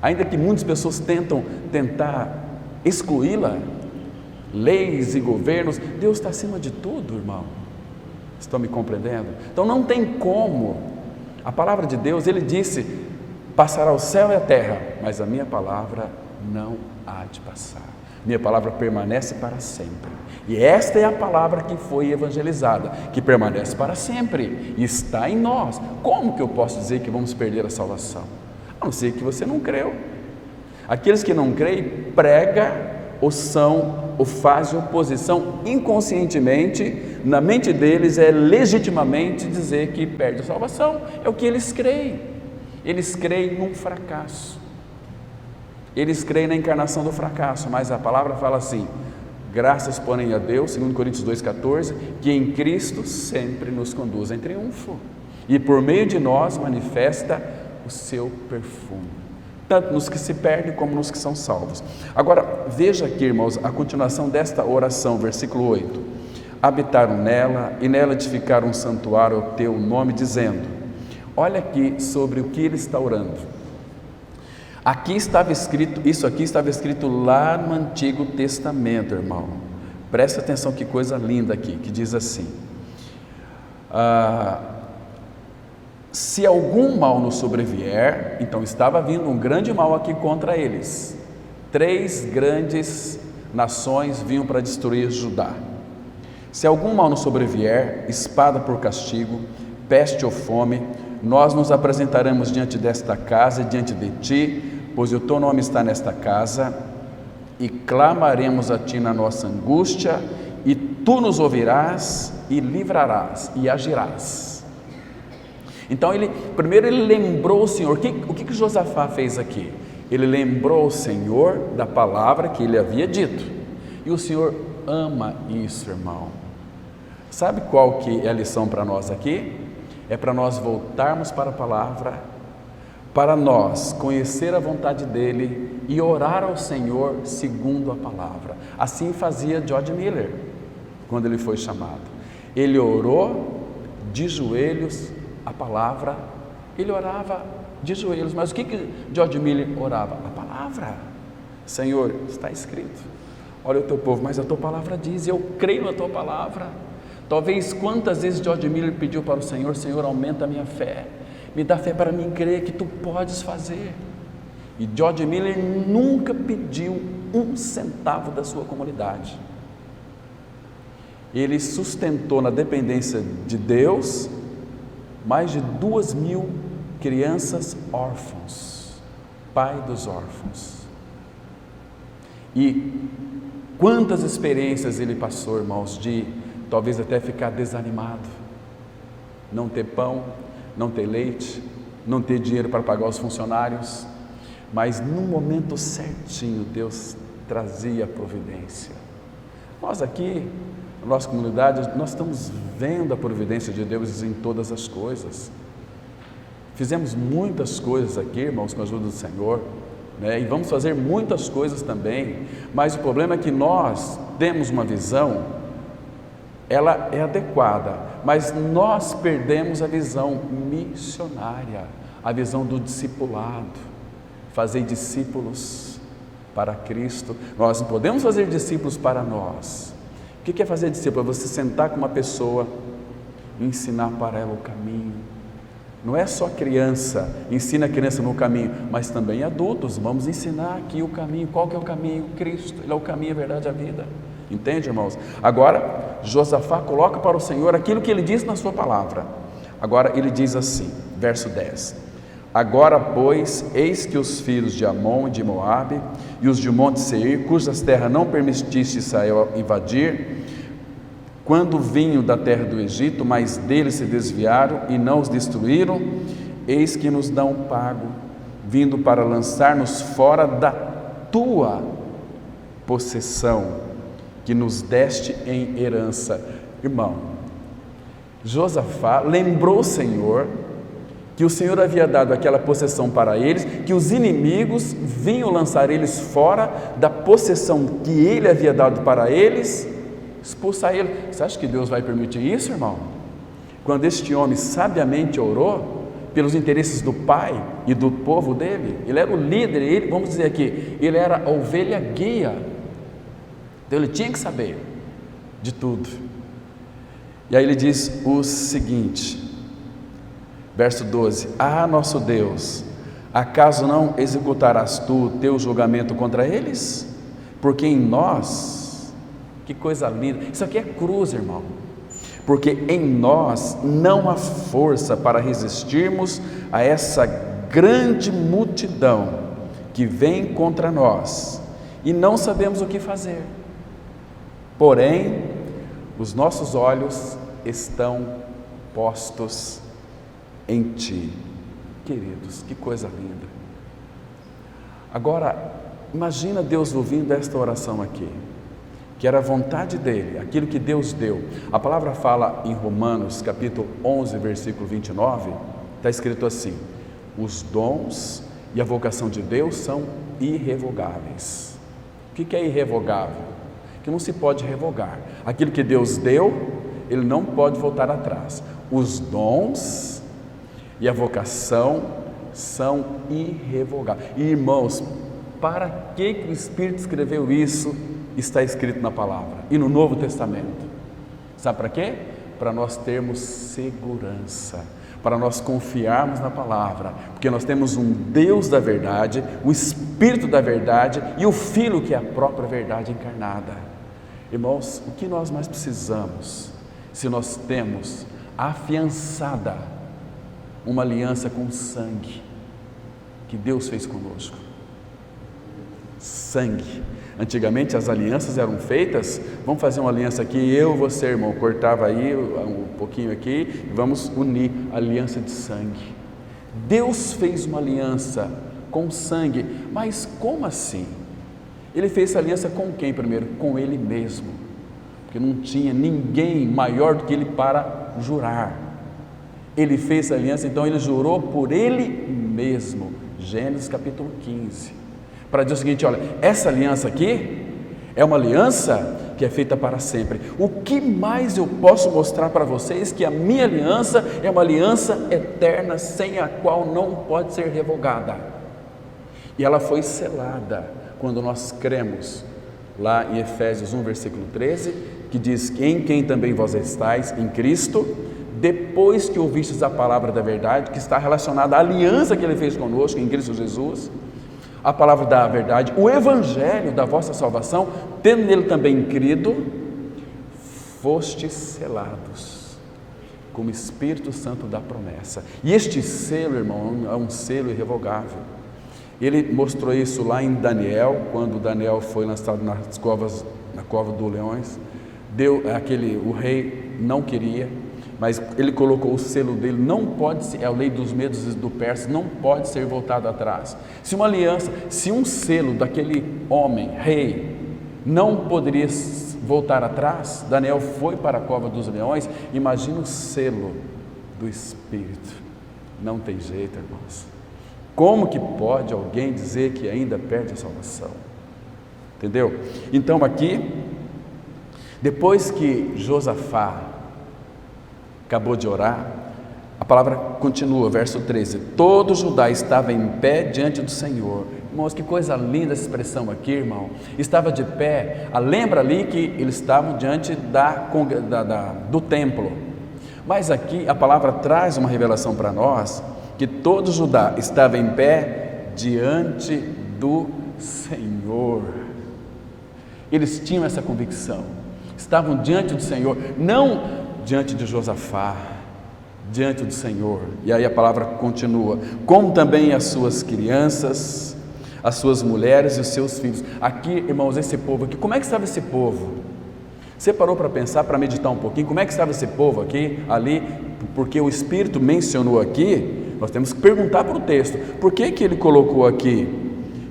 Ainda que muitas pessoas tentar excluí-la, leis e governos, Deus está acima de tudo, irmão. Estão me compreendendo? Então não tem como. A palavra de Deus, Ele disse: passará o céu e a terra, mas a minha palavra não há de passar. Minha palavra permanece para sempre. E esta é a palavra que foi evangelizada, que permanece para sempre e está em nós. Como que eu posso dizer que vamos perder a salvação? A não ser que você não creu. Aqueles que não creem, prega ou fazem oposição inconscientemente, na mente deles é legitimamente dizer que perde a salvação. É o que eles creem. Eles creem num fracasso. Eles creem na encarnação do fracasso, mas a palavra fala assim: graças, porém, a Deus, 2 Coríntios 2,14, que em Cristo sempre nos conduz em triunfo, e por meio de nós manifesta o seu perfume, tanto nos que se perdem como nos que são salvos. Agora, veja aqui, irmãos, a continuação desta oração, versículo 8: habitaram nela, e nela edificaram um santuário ao teu nome, dizendo. Olha aqui sobre o que ele está orando. Aqui estava escrito, isso aqui estava escrito lá no Antigo Testamento, irmão. Presta atenção, que coisa linda aqui, que diz assim: se algum mal nos sobrevier, então estava vindo um grande mal aqui contra eles. 3 grandes nações vinham para destruir Judá. Se algum mal nos sobrevier, espada por castigo, peste ou fome, nós nos apresentaremos diante desta casa e diante de ti, pois o teu nome está nesta casa, e clamaremos a ti na nossa angústia, e tu nos ouvirás e livrarás e agirás. Então primeiro ele lembrou o Senhor. O que Josafá fez aqui? Ele lembrou o Senhor da palavra que ele havia dito, e o Senhor ama isso, irmão. Sabe qual que é a lição para nós aqui? É para nós voltarmos para a palavra, para nós conhecer a vontade dEle e orar ao Senhor segundo a palavra. Assim fazia George Miller, quando ele foi chamado. Ele orou de joelhos a palavra Ele orava de joelhos, mas o que George Miller orava? A palavra. Senhor, está escrito, olha o teu povo, mas a tua palavra diz, eu creio na tua palavra. Talvez quantas vezes George Miller pediu para o Senhor: Senhor, aumenta a minha fé, me dá fé para mim crer que tu podes fazer. E George Miller nunca pediu um centavo da sua comunidade. Ele sustentou na dependência de Deus mais de 2.000 crianças órfãos, pai dos órfãos. E quantas experiências ele passou, irmãos, de talvez até ficar desanimado, não ter pão, não ter leite, não ter dinheiro para pagar os funcionários, mas no momento certinho Deus trazia a providência. Nós aqui, na nossa comunidade, nós estamos vendo a providência de Deus em todas as coisas. Fizemos muitas coisas aqui, irmãos, com a ajuda do Senhor, né? E vamos fazer muitas coisas também, mas o problema é que nós temos uma visão, ela é adequada, mas nós perdemos a visão missionária, a visão do discipulado, fazer discípulos para Cristo. Nós não podemos fazer discípulos para nós. O que é fazer discípulo? É você sentar com uma pessoa e ensinar para ela o caminho. Não é só criança, ensina a criança no caminho, mas também adultos. Vamos ensinar aqui o caminho. Qual que é o caminho? Cristo. Ele é o caminho, a verdade e a vida. Entende, irmãos? Agora, Josafá coloca para o Senhor aquilo que ele diz na sua palavra. Agora ele diz assim, verso 10: Agora, pois, eis que os filhos de Amon e de Moabe e os de Monte Seir, cujas terras não permitiste Israel invadir, quando vinham da terra do Egito, mas deles se desviaram e não os destruíram, eis que nos dão pago, vindo para lançar-nos fora da tua possessão, que nos deste em herança. Irmão, Josafá lembrou o Senhor, que o Senhor havia dado aquela possessão para eles, que os inimigos vinham lançar eles fora da possessão que ele havia dado para eles, expulsar ele. Você acha que Deus vai permitir isso, irmão? Quando este homem sabiamente orou pelos interesses do pai e do povo dele, ele era o líder, ele, vamos dizer aqui, ele era a ovelha guia, então ele tinha que saber de tudo. E aí ele diz o seguinte, verso 12: Ah, nosso Deus, acaso não executarás tu o teu julgamento contra eles? Porque em nós, que coisa linda, isso aqui é cruz, irmão, porque em nós não há força para resistirmos a essa grande multidão que vem contra nós, e não sabemos o que fazer, porém, os nossos olhos estão postos em ti. Queridos, que coisa linda. Agora, imagina Deus ouvindo esta oração aqui, que era a vontade dele, aquilo que Deus deu. A palavra fala em Romanos, capítulo 11, versículo 29, está escrito assim: os dons e a vocação de Deus são irrevogáveis. O que é irrevogável? Que não se pode revogar. Aquilo que Deus deu, ele não pode voltar atrás. Os dons e a vocação são irrevogáveis. E, irmãos, para que o Espírito escreveu isso? Está escrito na palavra e no Novo Testamento. Sabe para quê? Para nós termos segurança, para nós confiarmos na palavra, porque nós temos um Deus da verdade, o Espírito da verdade e o Filho, que é a própria verdade encarnada. Irmãos, o que nós mais precisamos, se nós temos afiançada uma aliança com sangue que Deus fez conosco? Sangue. Antigamente as alianças eram feitas, vamos fazer uma aliança aqui, eu e você, irmão, cortava aí um pouquinho aqui e vamos unir a aliança de sangue. Deus fez uma aliança com sangue, mas como assim? Ele fez essa aliança com quem primeiro? Com Ele mesmo, porque não tinha ninguém maior do que Ele para jurar. Ele fez essa aliança, então Ele jurou por Ele mesmo. Gênesis capítulo 15, para dizer o seguinte: olha, essa aliança aqui é uma aliança que é feita para sempre. O que mais eu posso mostrar para vocês? Que a minha aliança é uma aliança eterna, sem a qual não pode ser revogada. E ela foi selada quando nós cremos, lá em Efésios 1, versículo 13, que diz: em quem também vós estáis, em Cristo, depois que ouvistes a palavra da verdade, que está relacionada à aliança que Ele fez conosco, em Cristo Jesus, a palavra da verdade, o evangelho da vossa salvação, tendo nele também crido, fostes selados com o Espírito Santo da promessa. E este selo, irmão, é um selo irrevogável. Ele mostrou isso lá em Daniel, quando Daniel foi lançado na cova dos leões. O rei não queria, mas ele colocou o selo dele, não pode ser, é a lei dos medos e do persa, não pode ser voltado atrás. Se uma aliança, se um selo daquele homem, rei, não poderia voltar atrás, Daniel foi para a cova dos leões, imagina o selo do Espírito. Não tem jeito, irmãos. Como que pode alguém dizer que ainda perde a salvação? Entendeu? Então aqui, depois que Josafá acabou de orar, a palavra continua, verso 13: todo Judá estava em pé diante do Senhor. Irmãos, que coisa linda essa expressão aqui, irmão. Estava de pé, lembra ali que eles estavam diante do templo. Mas aqui a palavra traz uma revelação para nós, que todo Judá estava em pé diante do Senhor. Eles tinham essa convicção, estavam diante do Senhor, não diante de Josafá, diante do Senhor. E aí a palavra continua: como também as suas crianças, as suas mulheres e os seus filhos. Aqui, irmãos, esse povo aqui, como é que estava esse povo? Você parou para pensar, para meditar um pouquinho, como é que estava esse povo aqui, ali? Porque o Espírito mencionou aqui, nós temos que perguntar para o texto, por que ele colocou aqui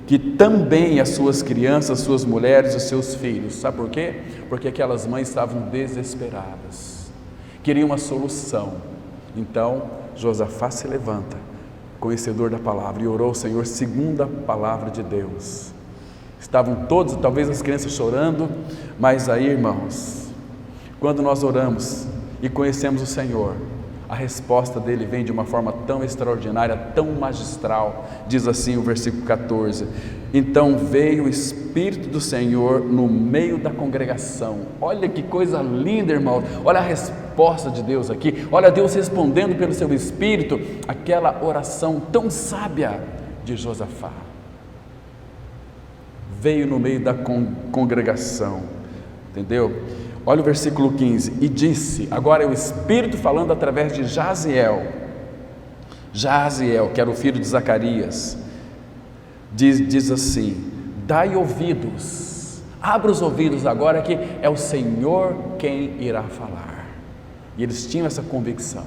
que também as suas crianças, as suas mulheres e os seus filhos? Sabe por quê? Porque aquelas mães estavam desesperadas, queriam uma solução. Então Josafá se levanta, conhecedor da palavra, e orou ao Senhor segundo a palavra de Deus. Estavam todos, talvez as crianças chorando, mas aí, irmãos, quando nós oramos e conhecemos o Senhor, a resposta dele vem de uma forma tão extraordinária, tão magistral. Diz assim o versículo 14: então veio o Espírito do Senhor no meio da congregação. Olha que coisa linda, irmão. Olha a resposta de Deus aqui. Olha Deus respondendo pelo seu Espírito aquela oração tão sábia de Josafá. Veio no meio da congregação, entendeu? Olha o versículo 15: e disse, agora é o Espírito falando através de Jaziel, que era o filho de Zacarias, diz assim: dai ouvidos, abra os ouvidos agora, que é o Senhor quem irá falar. E eles tinham essa convicção.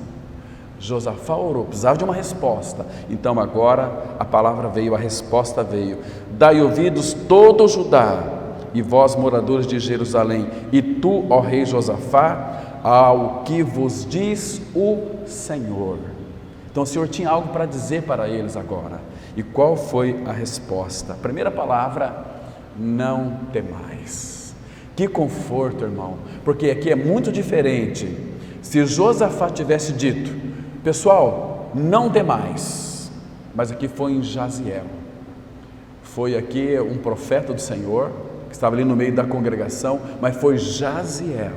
Josafá orou, precisava de uma resposta, então agora a palavra veio, a resposta veio: dai ouvidos todo Judá, e vós moradores de Jerusalém, e tu, ó rei Josafá, ao que vos diz o Senhor. Então o Senhor tinha algo para dizer para eles agora. E qual foi a resposta? A primeira palavra: não temais. Que conforto, irmão, porque aqui é muito diferente. Se Josafá tivesse dito: pessoal, não temais, mas aqui foi em Jaziel, foi aqui um profeta do Senhor, que estava ali no meio da congregação, mas foi Jaziel,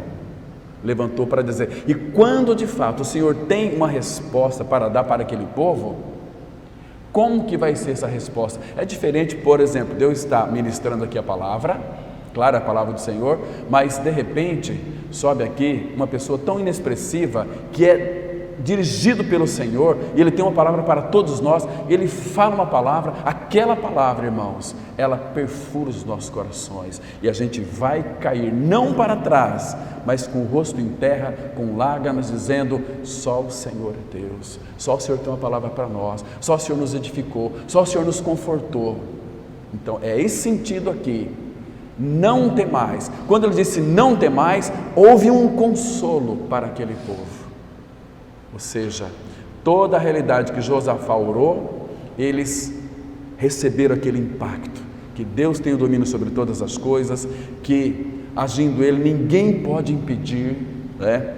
levantou para dizer. E quando de fato o Senhor tem uma resposta para dar para aquele povo, como que vai ser essa resposta? É diferente, por exemplo, Deus está ministrando aqui a palavra, claro, a palavra do Senhor, mas de repente sobe aqui uma pessoa tão inexpressiva, que é dirigido pelo Senhor, e Ele tem uma palavra para todos nós. Ele fala uma palavra, aquela palavra, irmãos, ela perfura os nossos corações, e a gente vai cair, não para trás, mas com o rosto em terra, com lágrimas, dizendo: só o Senhor é Deus, só o Senhor tem uma palavra para nós, só o Senhor nos edificou, só o Senhor nos confortou. Então é esse sentido aqui: não temais. Quando ele disse não temais, houve um consolo para aquele povo. Ou seja, toda a realidade que Josafá orou, eles receberam aquele impacto, que Deus tem o domínio sobre todas as coisas, que agindo ele, ninguém pode impedir, né?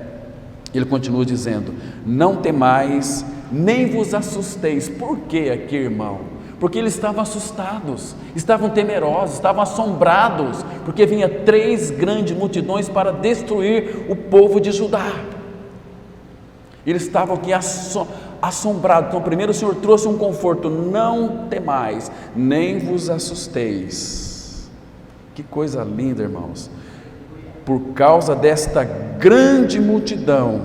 Ele continua dizendo: não temais, nem vos assusteis. Por que aqui, irmão? Porque eles estavam assustados, estavam temerosos, estavam assombrados, porque vinha 3 grandes multidões para destruir o povo de Judá. Eles estavam aqui assombrados. Então primeiro o Senhor trouxe um conforto: não temais, nem vos assusteis. Que coisa linda, irmãos. Por causa desta grande multidão,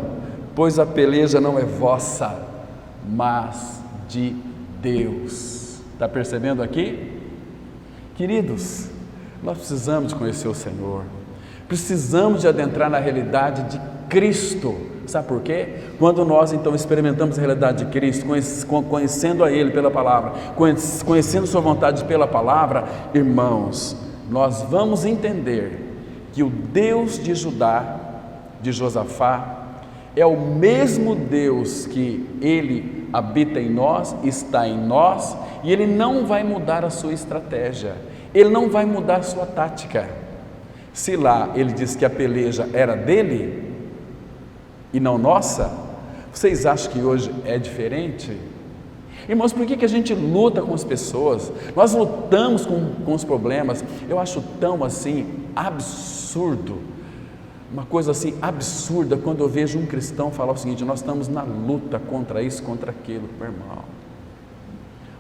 pois a peleja não é vossa, mas de Deus. Está percebendo aqui? Queridos, nós precisamos de conhecer o Senhor, precisamos de adentrar na realidade de Cristo. Sabe por quê? Quando nós então experimentamos a realidade de Cristo, conhecendo a Ele pela palavra, conhecendo sua vontade pela palavra, irmãos, nós vamos entender que o Deus de Judá, de Josafá, é o mesmo Deus que Ele habita em nós, está em nós, e Ele não vai mudar a sua estratégia, Ele não vai mudar a sua tática. Se lá Ele diz que a peleja era dele e não nossa, vocês acham que hoje é diferente? Irmãos, por que a gente luta com as pessoas? Nós lutamos com os problemas. Eu acho tão assim absurdo, uma coisa assim absurda, quando eu vejo um cristão falar o seguinte: nós estamos na luta contra isso, contra aquilo. Meu irmão,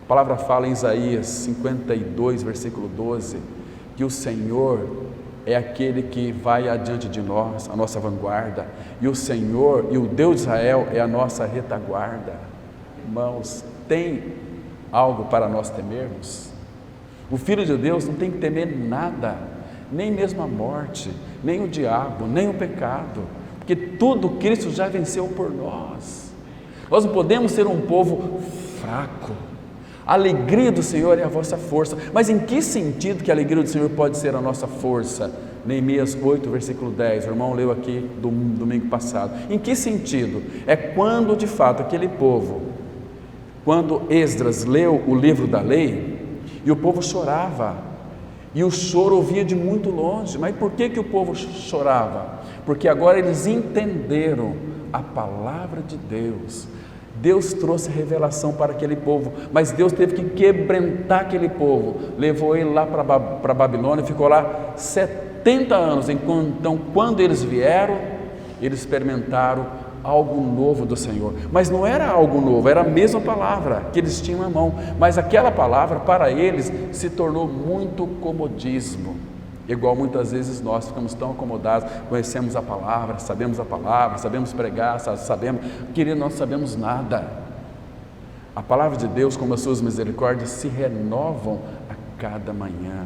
a palavra fala em Isaías 52, versículo 12, que o Senhor é aquele que vai adiante de nós, a nossa vanguarda, e o Senhor e o Deus de Israel é a nossa retaguarda. Irmãos, tem algo para nós temermos? O Filho de Deus não tem que temer nada, nem mesmo a morte, nem o diabo, nem o pecado, porque tudo Cristo já venceu por nós. Nós não podemos ser um povo fraco. A alegria do Senhor é a vossa força. Mas em que sentido que a alegria do Senhor pode ser a nossa força? Neemias 8, versículo 10, o irmão leu aqui domingo passado. Em que sentido? É quando de fato aquele povo, quando Esdras leu o livro da lei, e o povo chorava, e o choro ouvia de muito longe. Mas por que o povo chorava? Porque agora eles entenderam a palavra de Deus. Deus trouxe revelação para aquele povo, mas Deus teve que quebrantar aquele povo, levou ele lá para a Babilônia, ficou lá 70 anos, então quando eles vieram, eles experimentaram algo novo do Senhor, mas não era algo novo, era a mesma palavra que eles tinham na mão, mas aquela palavra para eles se tornou muito comodismo, igual muitas vezes nós ficamos tão acomodados, conhecemos a palavra, sabemos pregar, sabemos, querido, não sabemos nada. A palavra de Deus, como as suas misericórdias, se renovam a cada manhã,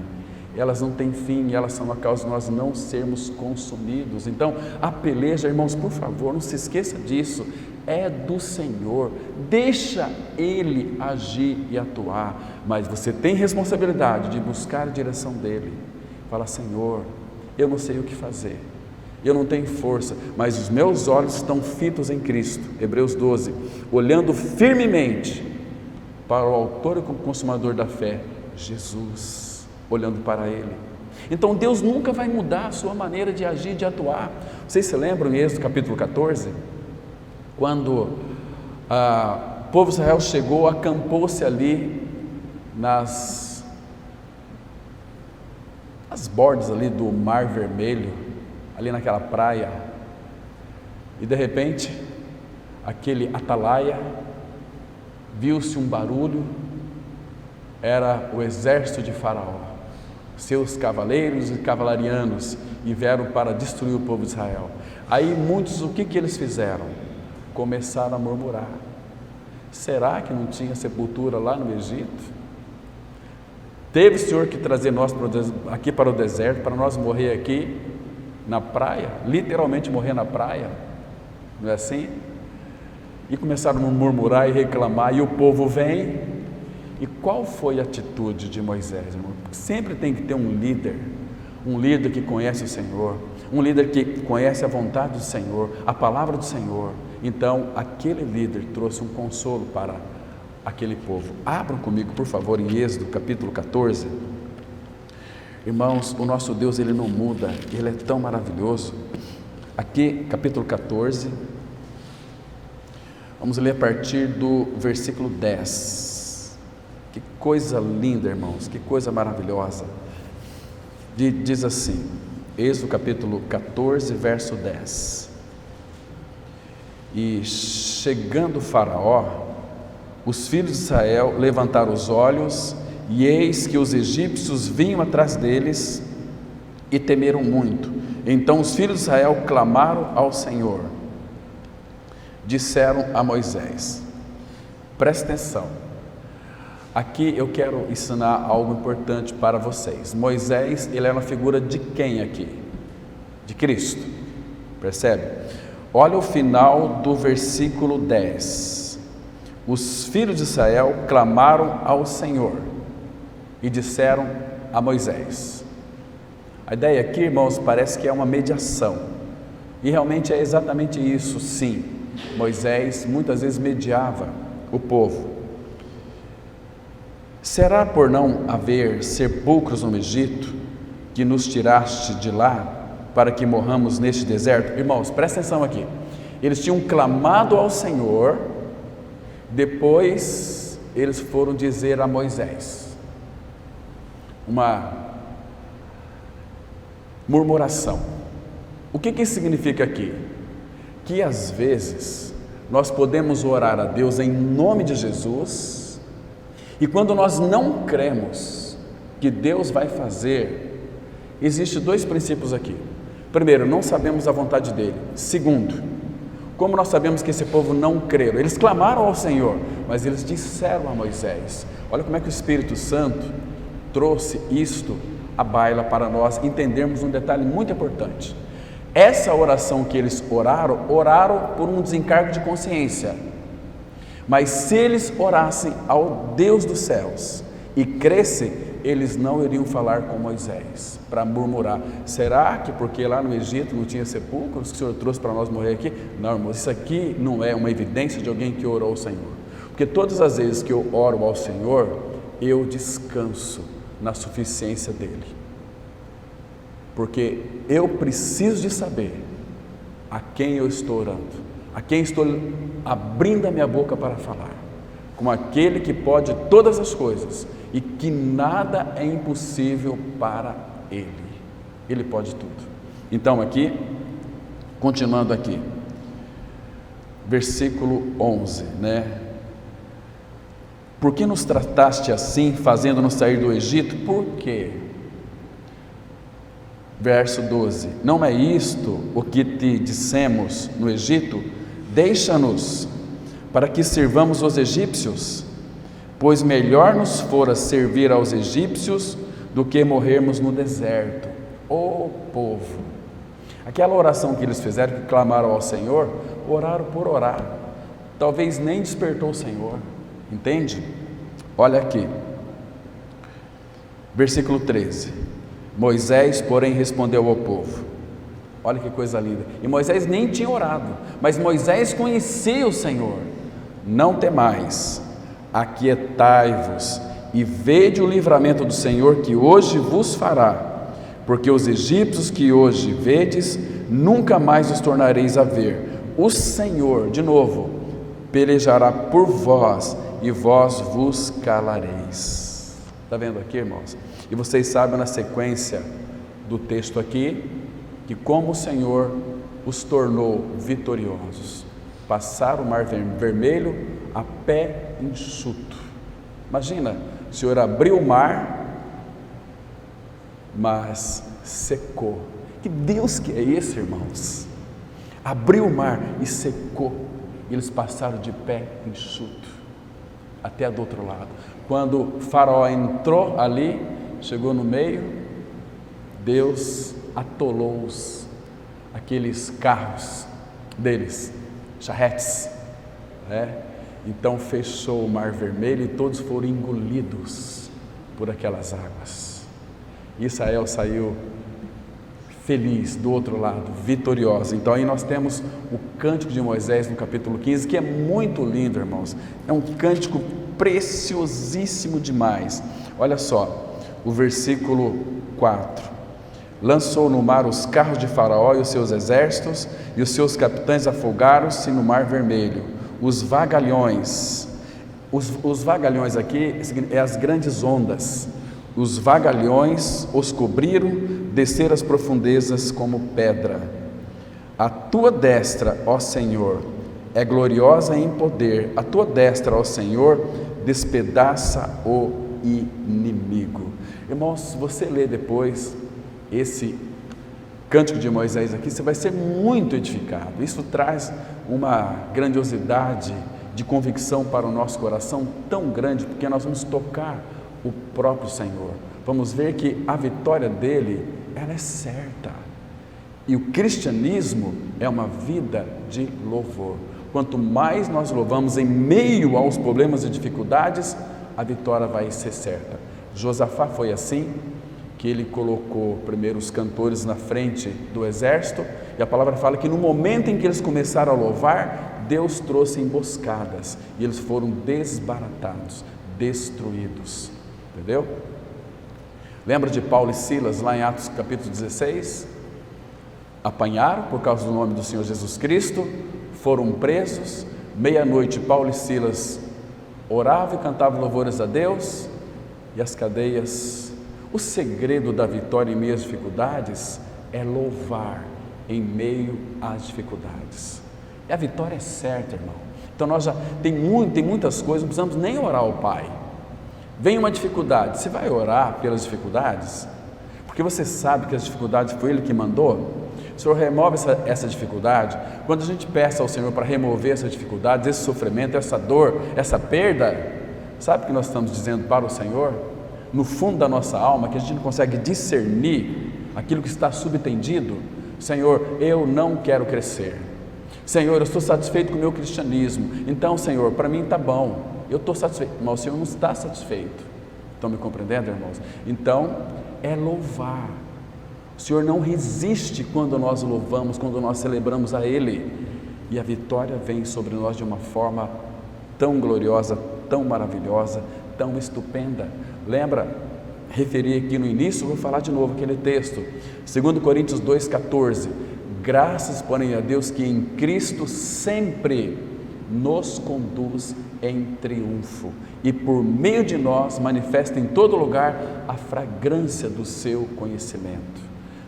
elas não têm fim, e elas são a causa de nós não sermos consumidos. Então a peleja, irmãos, por favor, não se esqueça disso, é do Senhor, deixa Ele agir e atuar, mas você tem responsabilidade de buscar a direção dEle. Fala: Senhor, eu não sei o que fazer, eu não tenho força, mas os meus olhos estão fitos em Cristo. Hebreus 12, olhando firmemente para o autor e consumador da fé, Jesus, olhando para Ele. Então Deus nunca vai mudar a sua maneira de agir, de atuar. Vocês se lembram em Êxodo capítulo 14? Quando o povo de Israel chegou, acampou-se ali nas bordas ali do Mar Vermelho, ali naquela praia, e de repente, aquele atalaia, viu-se um barulho, era o exército de Faraó, seus cavaleiros e cavalarianos, e vieram para destruir o povo de Israel. Aí muitos, o que eles fizeram? Começaram a murmurar: será que não tinha sepultura lá no Egito? Teve o Senhor que trazer nós aqui para o deserto, para nós morrer aqui na praia, literalmente morrer na praia, não é assim? E começaram a murmurar e reclamar, e o povo vem. E qual foi a atitude de Moisés, irmão? Sempre tem que ter um líder que conhece o Senhor, um líder que conhece a vontade do Senhor, a palavra do Senhor. Então aquele líder trouxe um consolo para aquele povo. Abram comigo, por favor, em Êxodo capítulo 14. Irmãos, o nosso Deus, Ele não muda, Ele é tão maravilhoso. Aqui, capítulo 14, vamos ler a partir do versículo 10. Que coisa linda, irmãos, que coisa maravilhosa. Diz assim, Êxodo capítulo 14, verso 10. E chegando Faraó, os filhos de Israel levantaram os olhos, e eis que os egípcios vinham atrás deles, e temeram muito. Então os filhos de Israel clamaram ao Senhor. Disseram a Moisés, presta atenção, aqui eu quero ensinar algo importante para vocês. Moisés, ele é uma figura de quem aqui? De Cristo, percebe? Olha o final do versículo 10. Os filhos de Israel clamaram ao Senhor e disseram a Moisés. A ideia aqui, irmãos, parece que é uma mediação, e realmente é exatamente isso, sim. Moisés muitas vezes mediava o povo. Será por não haver sepulcros no Egito que nos tiraste de lá para que morramos neste deserto? Irmãos, presta atenção aqui. Eles tinham clamado ao Senhor, depois eles foram dizer a Moisés uma murmuração. O que isso significa aqui? Que às vezes nós podemos orar a Deus em nome de Jesus, e quando nós não cremos que Deus vai fazer, existem dois princípios aqui. Primeiro, não sabemos a vontade dele. Segundo, como nós sabemos que esse povo não creram? Eles clamaram ao Senhor, mas eles disseram a Moisés. Olha como é que o Espírito Santo trouxe isto à baila para nós entendermos um detalhe muito importante. Essa oração que eles oraram por um desencargo de consciência. Mas se eles orassem ao Deus dos céus e crescem, eles não iriam falar com Moisés para murmurar. Será que porque lá no Egito não tinha sepulcros que o Senhor trouxe para nós morrer aqui? Não, irmãos, isso aqui não é uma evidência de alguém que orou ao Senhor. Porque todas as vezes que eu oro ao Senhor, eu descanso na suficiência dEle. Porque eu preciso de saber a quem eu estou orando, a quem estou abrindo a minha boca para falar, como aquele que pode todas as coisas e que nada é impossível para Ele. Ele pode tudo. Então aqui, continuando aqui, versículo 11, né? Por que nos trataste assim, fazendo-nos sair do Egito? Por quê? Verso 12, não é isto o que te dissemos no Egito? Deixa-nos para que sirvamos os egípcios, pois melhor nos fora servir aos egípcios do que morrermos no deserto. Ó povo, aquela oração que eles fizeram, que clamaram ao Senhor, oraram por orar, talvez nem despertou o Senhor, entende? Olha aqui, versículo 13, Moisés, porém, respondeu ao povo. Olha que coisa linda. E Moisés nem tinha orado, mas Moisés conhecia o Senhor. Não temais, aquietai-vos e vede o livramento do Senhor que hoje vos fará, porque os egípcios que hoje vedes, nunca mais os tornareis a ver. O Senhor, de novo, pelejará por vós e vós vos calareis. Está vendo aqui, irmãos? E vocês sabem na sequência do texto aqui, que como o Senhor os tornou vitoriosos, passaram o mar vermelho a pé enxuto. Imagina, o Senhor abriu o mar, mas secou. Que Deus que é esse, irmãos? Abriu o mar e secou, e eles passaram de pé enxuto, até do outro lado. Quando o Faraó entrou ali, chegou no meio, Deus atolou aqueles carros deles, charretes, né? Então fechou o mar vermelho e todos foram engolidos por aquelas águas. Israel saiu feliz do outro lado, vitoriosa. Então aí nós temos o cântico de Moisés no capítulo 15, que é muito lindo, irmãos. É um cântico preciosíssimo demais. Olha só, o versículo 4. Lançou no mar os carros de Faraó e os seus exércitos, e os seus capitães afogaram-se no mar vermelho. Os vagalhões, os vagalhões aqui é as grandes ondas. Os vagalhões os cobriram, desceram as profundezas como pedra. A tua destra, ó Senhor, é gloriosa em poder. A tua destra, ó Senhor, despedaça o inimigo. Irmãos, se você ler depois esse Cântico de Moisés aqui, você vai ser muito edificado. Isso traz uma grandiosidade de convicção para o nosso coração tão grande, porque nós vamos tocar o próprio Senhor. Vamos ver que a vitória dele, ela é certa. E o cristianismo é uma vida de louvor. Quanto mais nós louvamos em meio aos problemas e dificuldades, a vitória vai ser certa. Josafá foi assim, que ele colocou primeiro os cantores na frente do exército, e a palavra fala que no momento em que eles começaram a louvar, Deus trouxe emboscadas, e eles foram desbaratados, destruídos, entendeu? Lembra de Paulo e Silas lá em Atos capítulo 16? Apanharam por causa do nome do Senhor Jesus Cristo, foram presos, meia-noite Paulo e Silas oravam e cantavam louvores a Deus, e as cadeias. O segredo da vitória em meio às dificuldades é louvar em meio às dificuldades. E a vitória é certa, irmão. Então nós já tem muitas coisas, não precisamos nem orar ao Pai. Vem uma dificuldade, você vai orar pelas dificuldades? Porque você sabe que as dificuldades foi Ele que mandou? O Senhor remove essa dificuldade. Quando a gente peça ao Senhor para remover essas dificuldades, esse sofrimento, essa dor, essa perda, sabe o que nós estamos dizendo para o Senhor? No fundo da nossa alma, que a gente não consegue discernir aquilo que está subtendido: Senhor, eu não quero crescer. Senhor, eu estou satisfeito com o meu cristianismo. Então, Senhor, para mim está bom, eu estou satisfeito, mas o Senhor não está satisfeito. Estão me compreendendo, irmãos? Então, é louvar. O Senhor não resiste quando nós louvamos, quando nós celebramos a Ele, e a vitória vem sobre nós de uma forma tão gloriosa, tão maravilhosa, tão estupenda. Lembra? Referi aqui no início, vou falar de novo aquele texto, 2 Coríntios 2,14. Graças, porém, a Deus que em Cristo sempre nos conduz em triunfo, e por meio de nós manifesta em todo lugar a fragrância do seu conhecimento.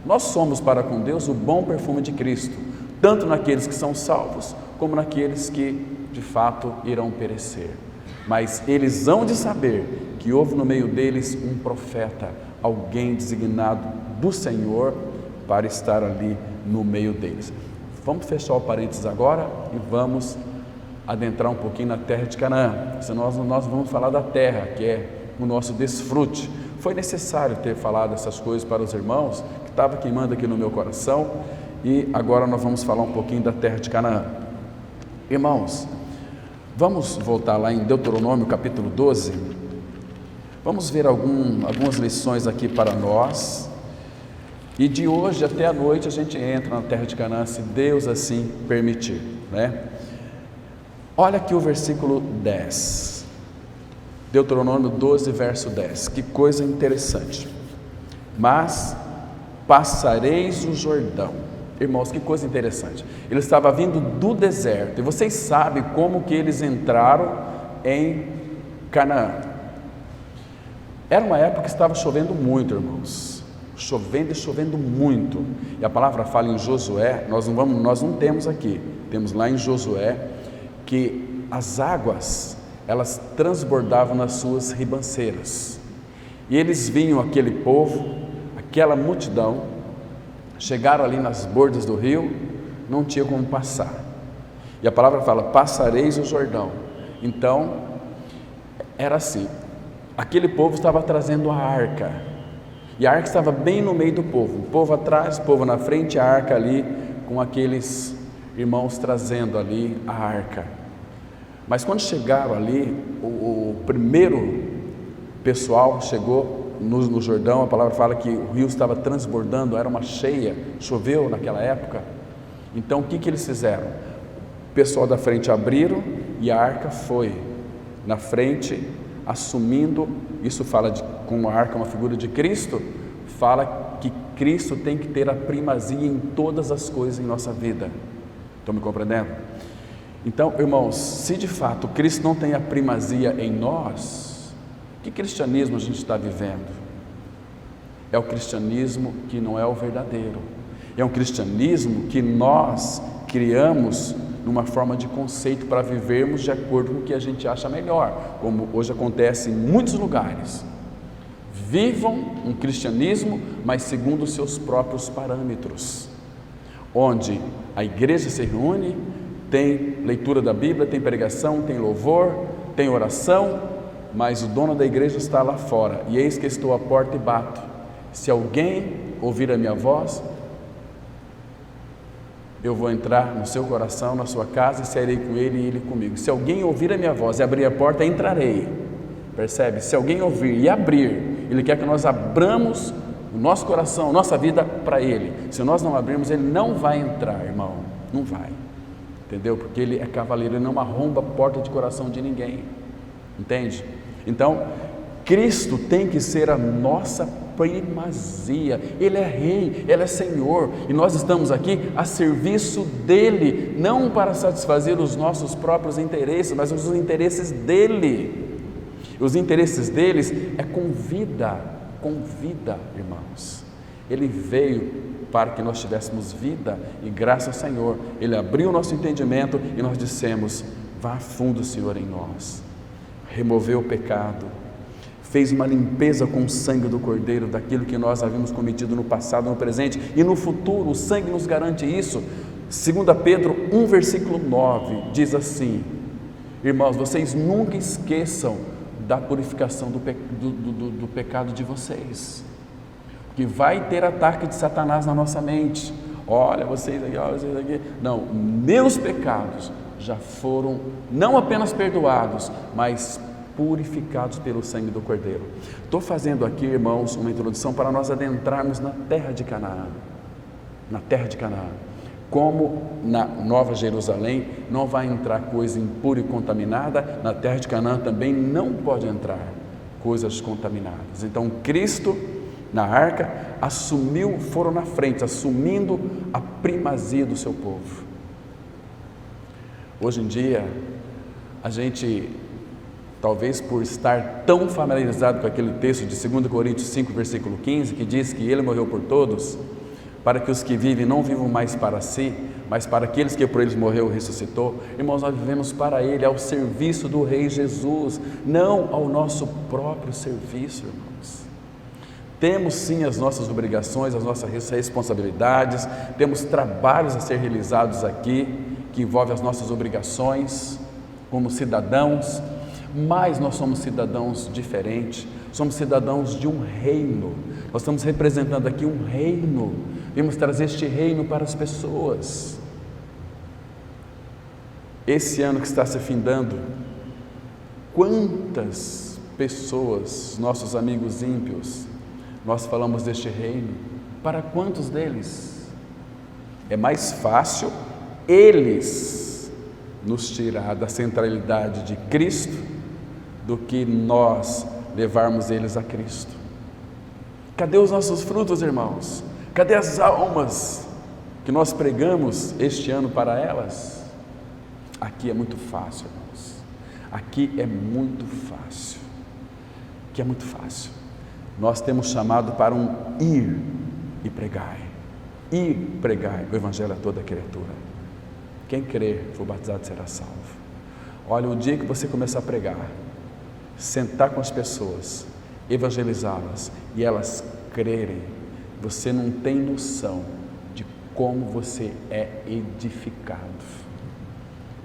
Nós somos para com Deus o bom perfume de Cristo, tanto naqueles que são salvos, como naqueles que de fato irão perecer. Mas eles hão de saber que houve no meio deles um profeta, alguém designado do Senhor para estar ali no meio deles. Vamos fechar o parênteses agora e vamos adentrar um pouquinho na terra de Canaã. Senão nós vamos falar da terra, que é o nosso desfrute. Foi necessário ter falado essas coisas para os irmãos, que estava queimando aqui no meu coração, e agora nós vamos falar um pouquinho da terra de Canaã. Irmãos, vamos voltar lá em Deuteronômio capítulo 12, vamos ver algumas lições aqui para nós, e de hoje até a noite a gente entra na terra de Canaã, se Deus assim permitir, né? Olha aqui o versículo 10, Deuteronômio 12, verso 10, que coisa interessante. Mas passareis o Jordão. Irmãos, que coisa interessante. Ele estava vindo do deserto, e vocês sabem como que eles entraram em Canaã. Era uma época que estava chovendo muito, irmãos, chovendo e chovendo muito, e a palavra fala em Josué, nós não temos aqui, temos lá em Josué, que as águas, elas transbordavam nas suas ribanceiras, e eles vinham, aquele povo, aquela multidão, chegaram ali nas bordas do rio, não tinha como passar, e a palavra fala, passareis o Jordão. Então, era assim, aquele povo estava trazendo a arca, e a arca estava bem no meio do povo, o povo atrás, o povo na frente, a arca ali, com aqueles irmãos trazendo ali a arca. Mas quando chegaram ali, o primeiro pessoal chegou no Jordão, a palavra fala que o rio estava transbordando, era uma cheia, choveu naquela época. Então o que eles fizeram? O pessoal da frente abriram e a arca foi na frente, assumindo, isso fala de como a arca é uma figura de Cristo, fala que Cristo tem que ter a primazia em todas as coisas em nossa vida. Estão me compreendendo? Então, irmãos, se de fato Cristo não tem a primazia em nós, que cristianismo a gente está vivendo? É o cristianismo que não é o verdadeiro. É um cristianismo que nós criamos numa forma de conceito para vivermos de acordo com o que a gente acha melhor, como hoje acontece em muitos lugares. Vivam um cristianismo, mas segundo os seus próprios parâmetros, onde a igreja se reúne, tem leitura da Bíblia, tem pregação, tem louvor, tem oração, mas o dono da igreja está lá fora, e eis que estou à porta e bato. Se alguém ouvir a minha voz, eu vou entrar no seu coração, na sua casa, e sairei com ele e ele comigo. Se alguém ouvir a minha voz e abrir a porta, entrarei. Percebe? Se alguém ouvir e abrir, Ele quer que nós abramos o nosso coração, nossa vida para Ele. Se nós não abrirmos, Ele não vai entrar, irmão, não vai, entendeu? Porque Ele é cavaleiro, Ele não arromba a porta de coração de ninguém, entende? Então, Cristo tem que ser a nossa primazia. Ele é Rei, Ele é Senhor, e nós estamos aqui a serviço dEle, não para satisfazer os nossos próprios interesses, mas os interesses dEle. Os interesses deles é com vida, irmãos. Ele veio para que nós tivéssemos vida, e graças ao Senhor, Ele abriu o nosso entendimento e nós dissemos: vá a fundo, Senhor, em nós. Removeu o pecado, fez uma limpeza com o sangue do Cordeiro, daquilo que nós havíamos cometido no passado, no presente e no futuro. O sangue nos garante isso. 2 Pedro 1, versículo 9, diz assim: irmãos, vocês nunca esqueçam da purificação do pecado de vocês, que vai ter ataque de Satanás na nossa mente. Olha, vocês aqui, não, meus pecados já foram não apenas perdoados, mas purificados pelo sangue do Cordeiro. Estou fazendo aqui, irmãos, uma introdução para nós adentrarmos na terra de Canaã. Na terra de Canaã. Como na Nova Jerusalém não vai entrar coisa impura e contaminada, na terra de Canaã também não pode entrar coisas contaminadas. Então Cristo na arca foram na frente, assumindo a primazia do seu povo. Hoje em dia, a gente, talvez por estar tão familiarizado com aquele texto de 2 Coríntios 5, versículo 15, que diz que Ele morreu por todos, para que os que vivem não vivam mais para si, mas para aqueles que por eles morreu e ressuscitou. Irmãos, nós vivemos para Ele, ao serviço do Rei Jesus, não ao nosso próprio serviço, irmãos. Temos sim as nossas obrigações, as nossas responsabilidades, temos trabalhos a ser realizados aqui, que envolvem as nossas obrigações como cidadãos, mas nós somos cidadãos diferentes, somos cidadãos de um reino. Nós estamos representando aqui um reino, vimos trazer este reino para as pessoas. Esse ano que está se findando, quantas pessoas, nossos amigos ímpios, nós falamos deste reino? Para quantos deles? É mais fácil eles nos tirar da centralidade de Cristo do que nós levarmos eles a Cristo. Cadê os nossos frutos, irmãos? Cadê as almas que nós pregamos este ano para elas? Aqui é muito fácil, irmãos. Aqui é muito fácil. Aqui é muito fácil. Nós temos chamado para um ir e pregai. Ir pregai o Evangelho a toda criatura. Quem crer, for batizado, será salvo. Olha, o dia que você começar a pregar, sentar com as pessoas, evangelizá-las e elas crerem, você não tem noção de como você é edificado.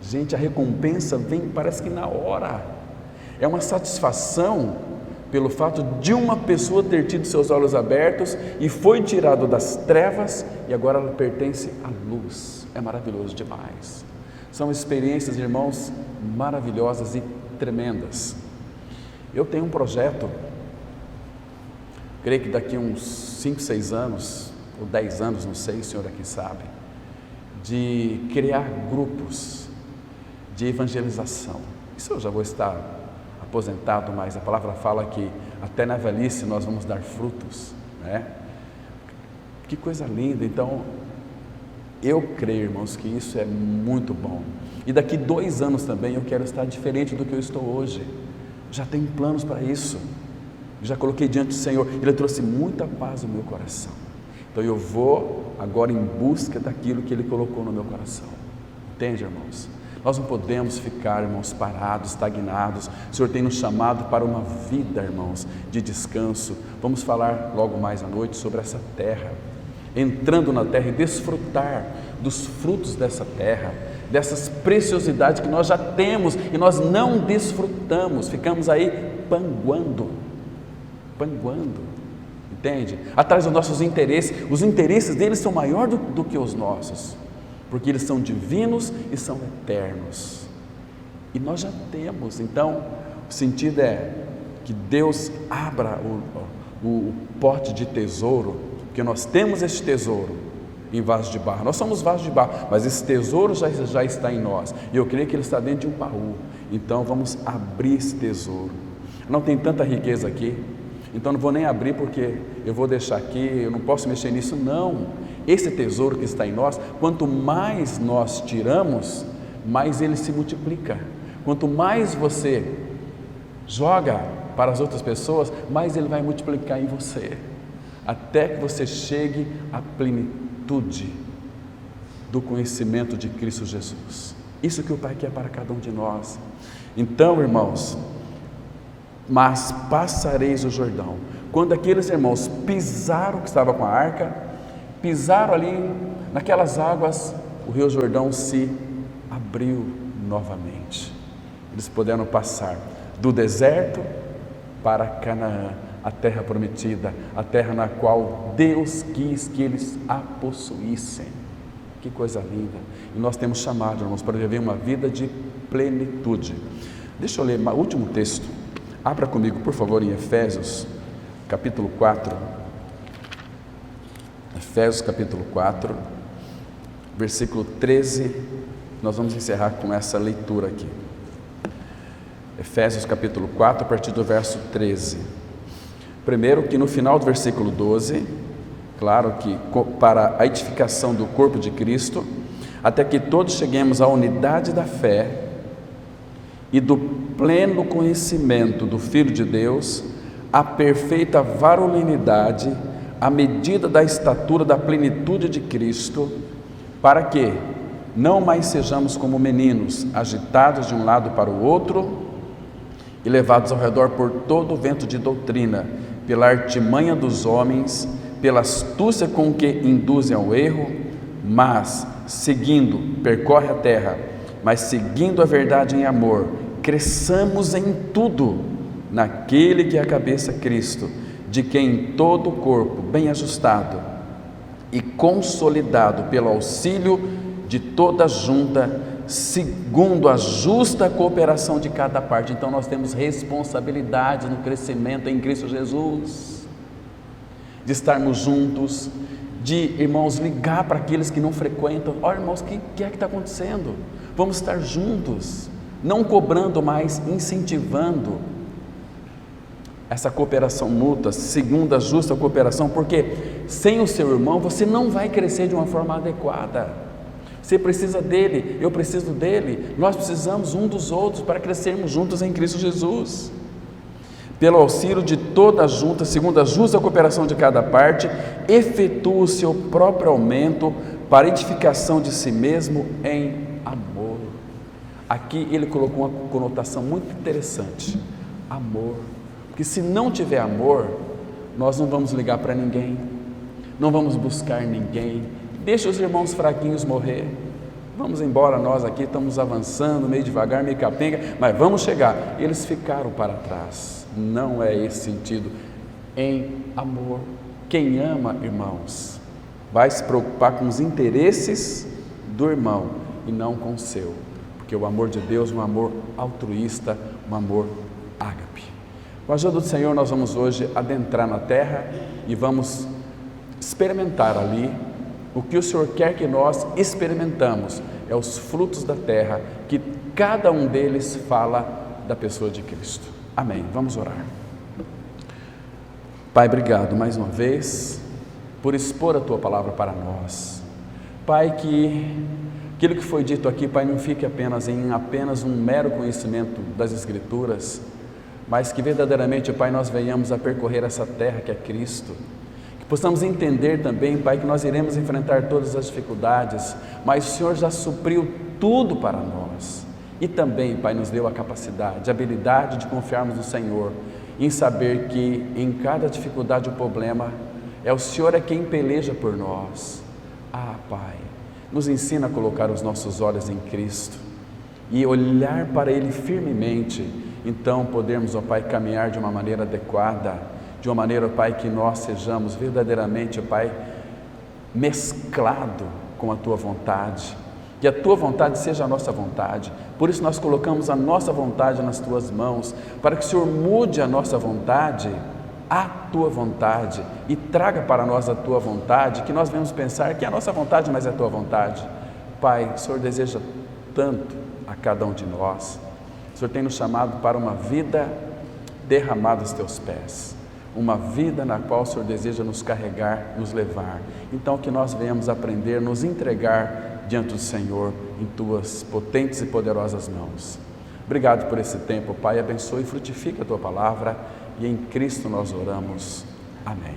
Gente, a recompensa vem, parece que na hora. É uma satisfação pelo fato de uma pessoa ter tido seus olhos abertos e foi tirado das trevas e agora ela pertence à luz. É maravilhoso demais. São experiências, irmãos, maravilhosas e tremendas. Eu tenho um projeto, creio que daqui uns 5, 6 anos, ou 10 anos, não sei, o senhor aqui sabe, de criar grupos de evangelização. Isso eu já vou estar aposentado, mas a palavra fala que até na velhice nós vamos dar frutos, né? Que coisa linda. Então, eu creio, irmãos, que isso é muito bom. E daqui 2 anos também eu quero estar diferente do que eu estou hoje. Já tenho planos para isso. Já coloquei diante do Senhor. Ele trouxe muita paz no meu coração. Então eu vou agora em busca daquilo que Ele colocou no meu coração. Entende, irmãos? Nós não podemos ficar, irmãos, parados, estagnados. O Senhor tem nos chamado para uma vida, irmãos, de descanso. Vamos falar logo mais à noite sobre essa terra. Entrando na terra e desfrutar dos frutos dessa terra, dessas preciosidades que nós já temos e nós não desfrutamos, ficamos aí panguando, entende? Atrás dos nossos interesses, os interesses deles são maiores do que os nossos, porque eles são divinos e são eternos, e nós já temos. Então, o sentido é que Deus abra o pote de tesouro, porque nós temos esse tesouro em vaso de barro. Nós somos vasos de barro, mas esse tesouro já está em nós. E eu creio que ele está dentro de um baú. Então vamos abrir esse tesouro. Não tem tanta riqueza aqui, então não vou nem abrir porque eu vou deixar aqui, eu não posso mexer nisso. Não, esse tesouro que está em nós, quanto mais nós tiramos, mais ele se multiplica. Quanto mais você joga para as outras pessoas, mais ele vai multiplicar em você, até que você chegue à plenitude do conhecimento de Cristo Jesus. Isso que o Pai quer para cada um de nós. Então, irmãos, mas passareis o Jordão. Quando aqueles irmãos pisaram, que estava com a arca, pisaram ali naquelas águas, o rio Jordão se abriu novamente. Eles puderam passar do deserto para Canaã, a terra prometida, a terra na qual Deus quis que eles a possuíssem. Que coisa linda! E nós temos chamado, irmãos, para viver uma vida de plenitude. Deixa eu ler o último texto. Abra comigo, por favor, em Efésios, capítulo 4. Efésios, capítulo 4, versículo 13. Nós vamos encerrar com essa leitura aqui. Efésios, capítulo 4, a partir do verso 13. Primeiro, que no final do versículo 12, claro que para a edificação do corpo de Cristo, até que todos cheguemos à unidade da fé e do pleno conhecimento do Filho de Deus, à perfeita varonilidade, à medida da estatura da plenitude de Cristo, para que não mais sejamos como meninos, agitados de um lado para o outro e levados ao redor por todo o vento de doutrina, pela artimanha dos homens, pela astúcia com que induzem ao erro, mas percorre a terra, mas seguindo a verdade em amor, cresçamos em tudo naquele que é a cabeça, Cristo, de quem todo o corpo, bem ajustado e consolidado pelo auxílio de toda junta, segundo a justa cooperação de cada parte. Então nós temos responsabilidade no crescimento em Cristo Jesus, de estarmos juntos, de, irmãos, ligar para aqueles que não frequentam. Olha, irmãos, o que é que está acontecendo? Vamos estar juntos, não cobrando, mas incentivando essa cooperação mútua, segundo a justa cooperação, porque sem o seu irmão você não vai crescer de uma forma adequada. Você precisa dele, eu preciso dele, nós precisamos um dos outros para crescermos juntos em Cristo Jesus. Pelo auxílio de toda a junta, segundo a justa cooperação de cada parte, efetua o seu próprio aumento para edificação de si mesmo em amor. Aqui ele colocou uma conotação muito interessante, amor, porque se não tiver amor, nós não vamos ligar para ninguém, não vamos buscar ninguém, deixa os irmãos fraquinhos morrer, vamos embora, nós aqui estamos avançando, meio devagar, meio capenga, mas vamos chegar. Eles ficaram para trás, não é esse sentido, em amor. Quem ama, irmãos, vai se preocupar com os interesses do irmão e não com o seu, porque o amor de Deus é um amor altruísta, um amor ágape. Com a ajuda do Senhor, nós vamos hoje adentrar na terra e vamos experimentar ali o que o Senhor quer que nós experimentamos, é os frutos da terra, que cada um deles fala da pessoa de Cristo. Amém. Vamos orar. Pai, obrigado mais uma vez por expor a Tua palavra para nós. Pai, que aquilo que foi dito aqui, Pai, não fique apenas um mero conhecimento das Escrituras, mas que verdadeiramente, Pai, nós venhamos a percorrer essa terra que é Cristo. Que possamos entender também, Pai, que nós iremos enfrentar todas as dificuldades, mas o Senhor já supriu tudo para nós. E também, Pai, nos deu a capacidade, a habilidade de confiarmos no Senhor, em saber que em cada dificuldade ou problema, o Senhor é quem peleja por nós. Ah, Pai, nos ensina a colocar os nossos olhos em Cristo e olhar para Ele firmemente, então podermos, ó Pai, caminhar de uma maneira adequada, de uma maneira, ó Pai, que nós sejamos verdadeiramente, ó Pai, mesclado com a Tua vontade, que a Tua vontade seja a nossa vontade. Por isso nós colocamos a nossa vontade nas Tuas mãos, para que o Senhor mude a nossa vontade à Tua vontade e traga para nós a Tua vontade, que nós venhamos pensar que é a nossa vontade, mas é a Tua vontade. Pai, o Senhor deseja tanto a cada um de nós. O Senhor tem nos chamado para uma vida derramada aos Teus pés, uma vida na qual o Senhor deseja nos carregar, nos levar. Então que nós venhamos aprender, nos entregar diante do Senhor em Tuas potentes e poderosas mãos. Obrigado por esse tempo, Pai, abençoe e frutifica a Tua palavra, e em Cristo nós oramos. Amém.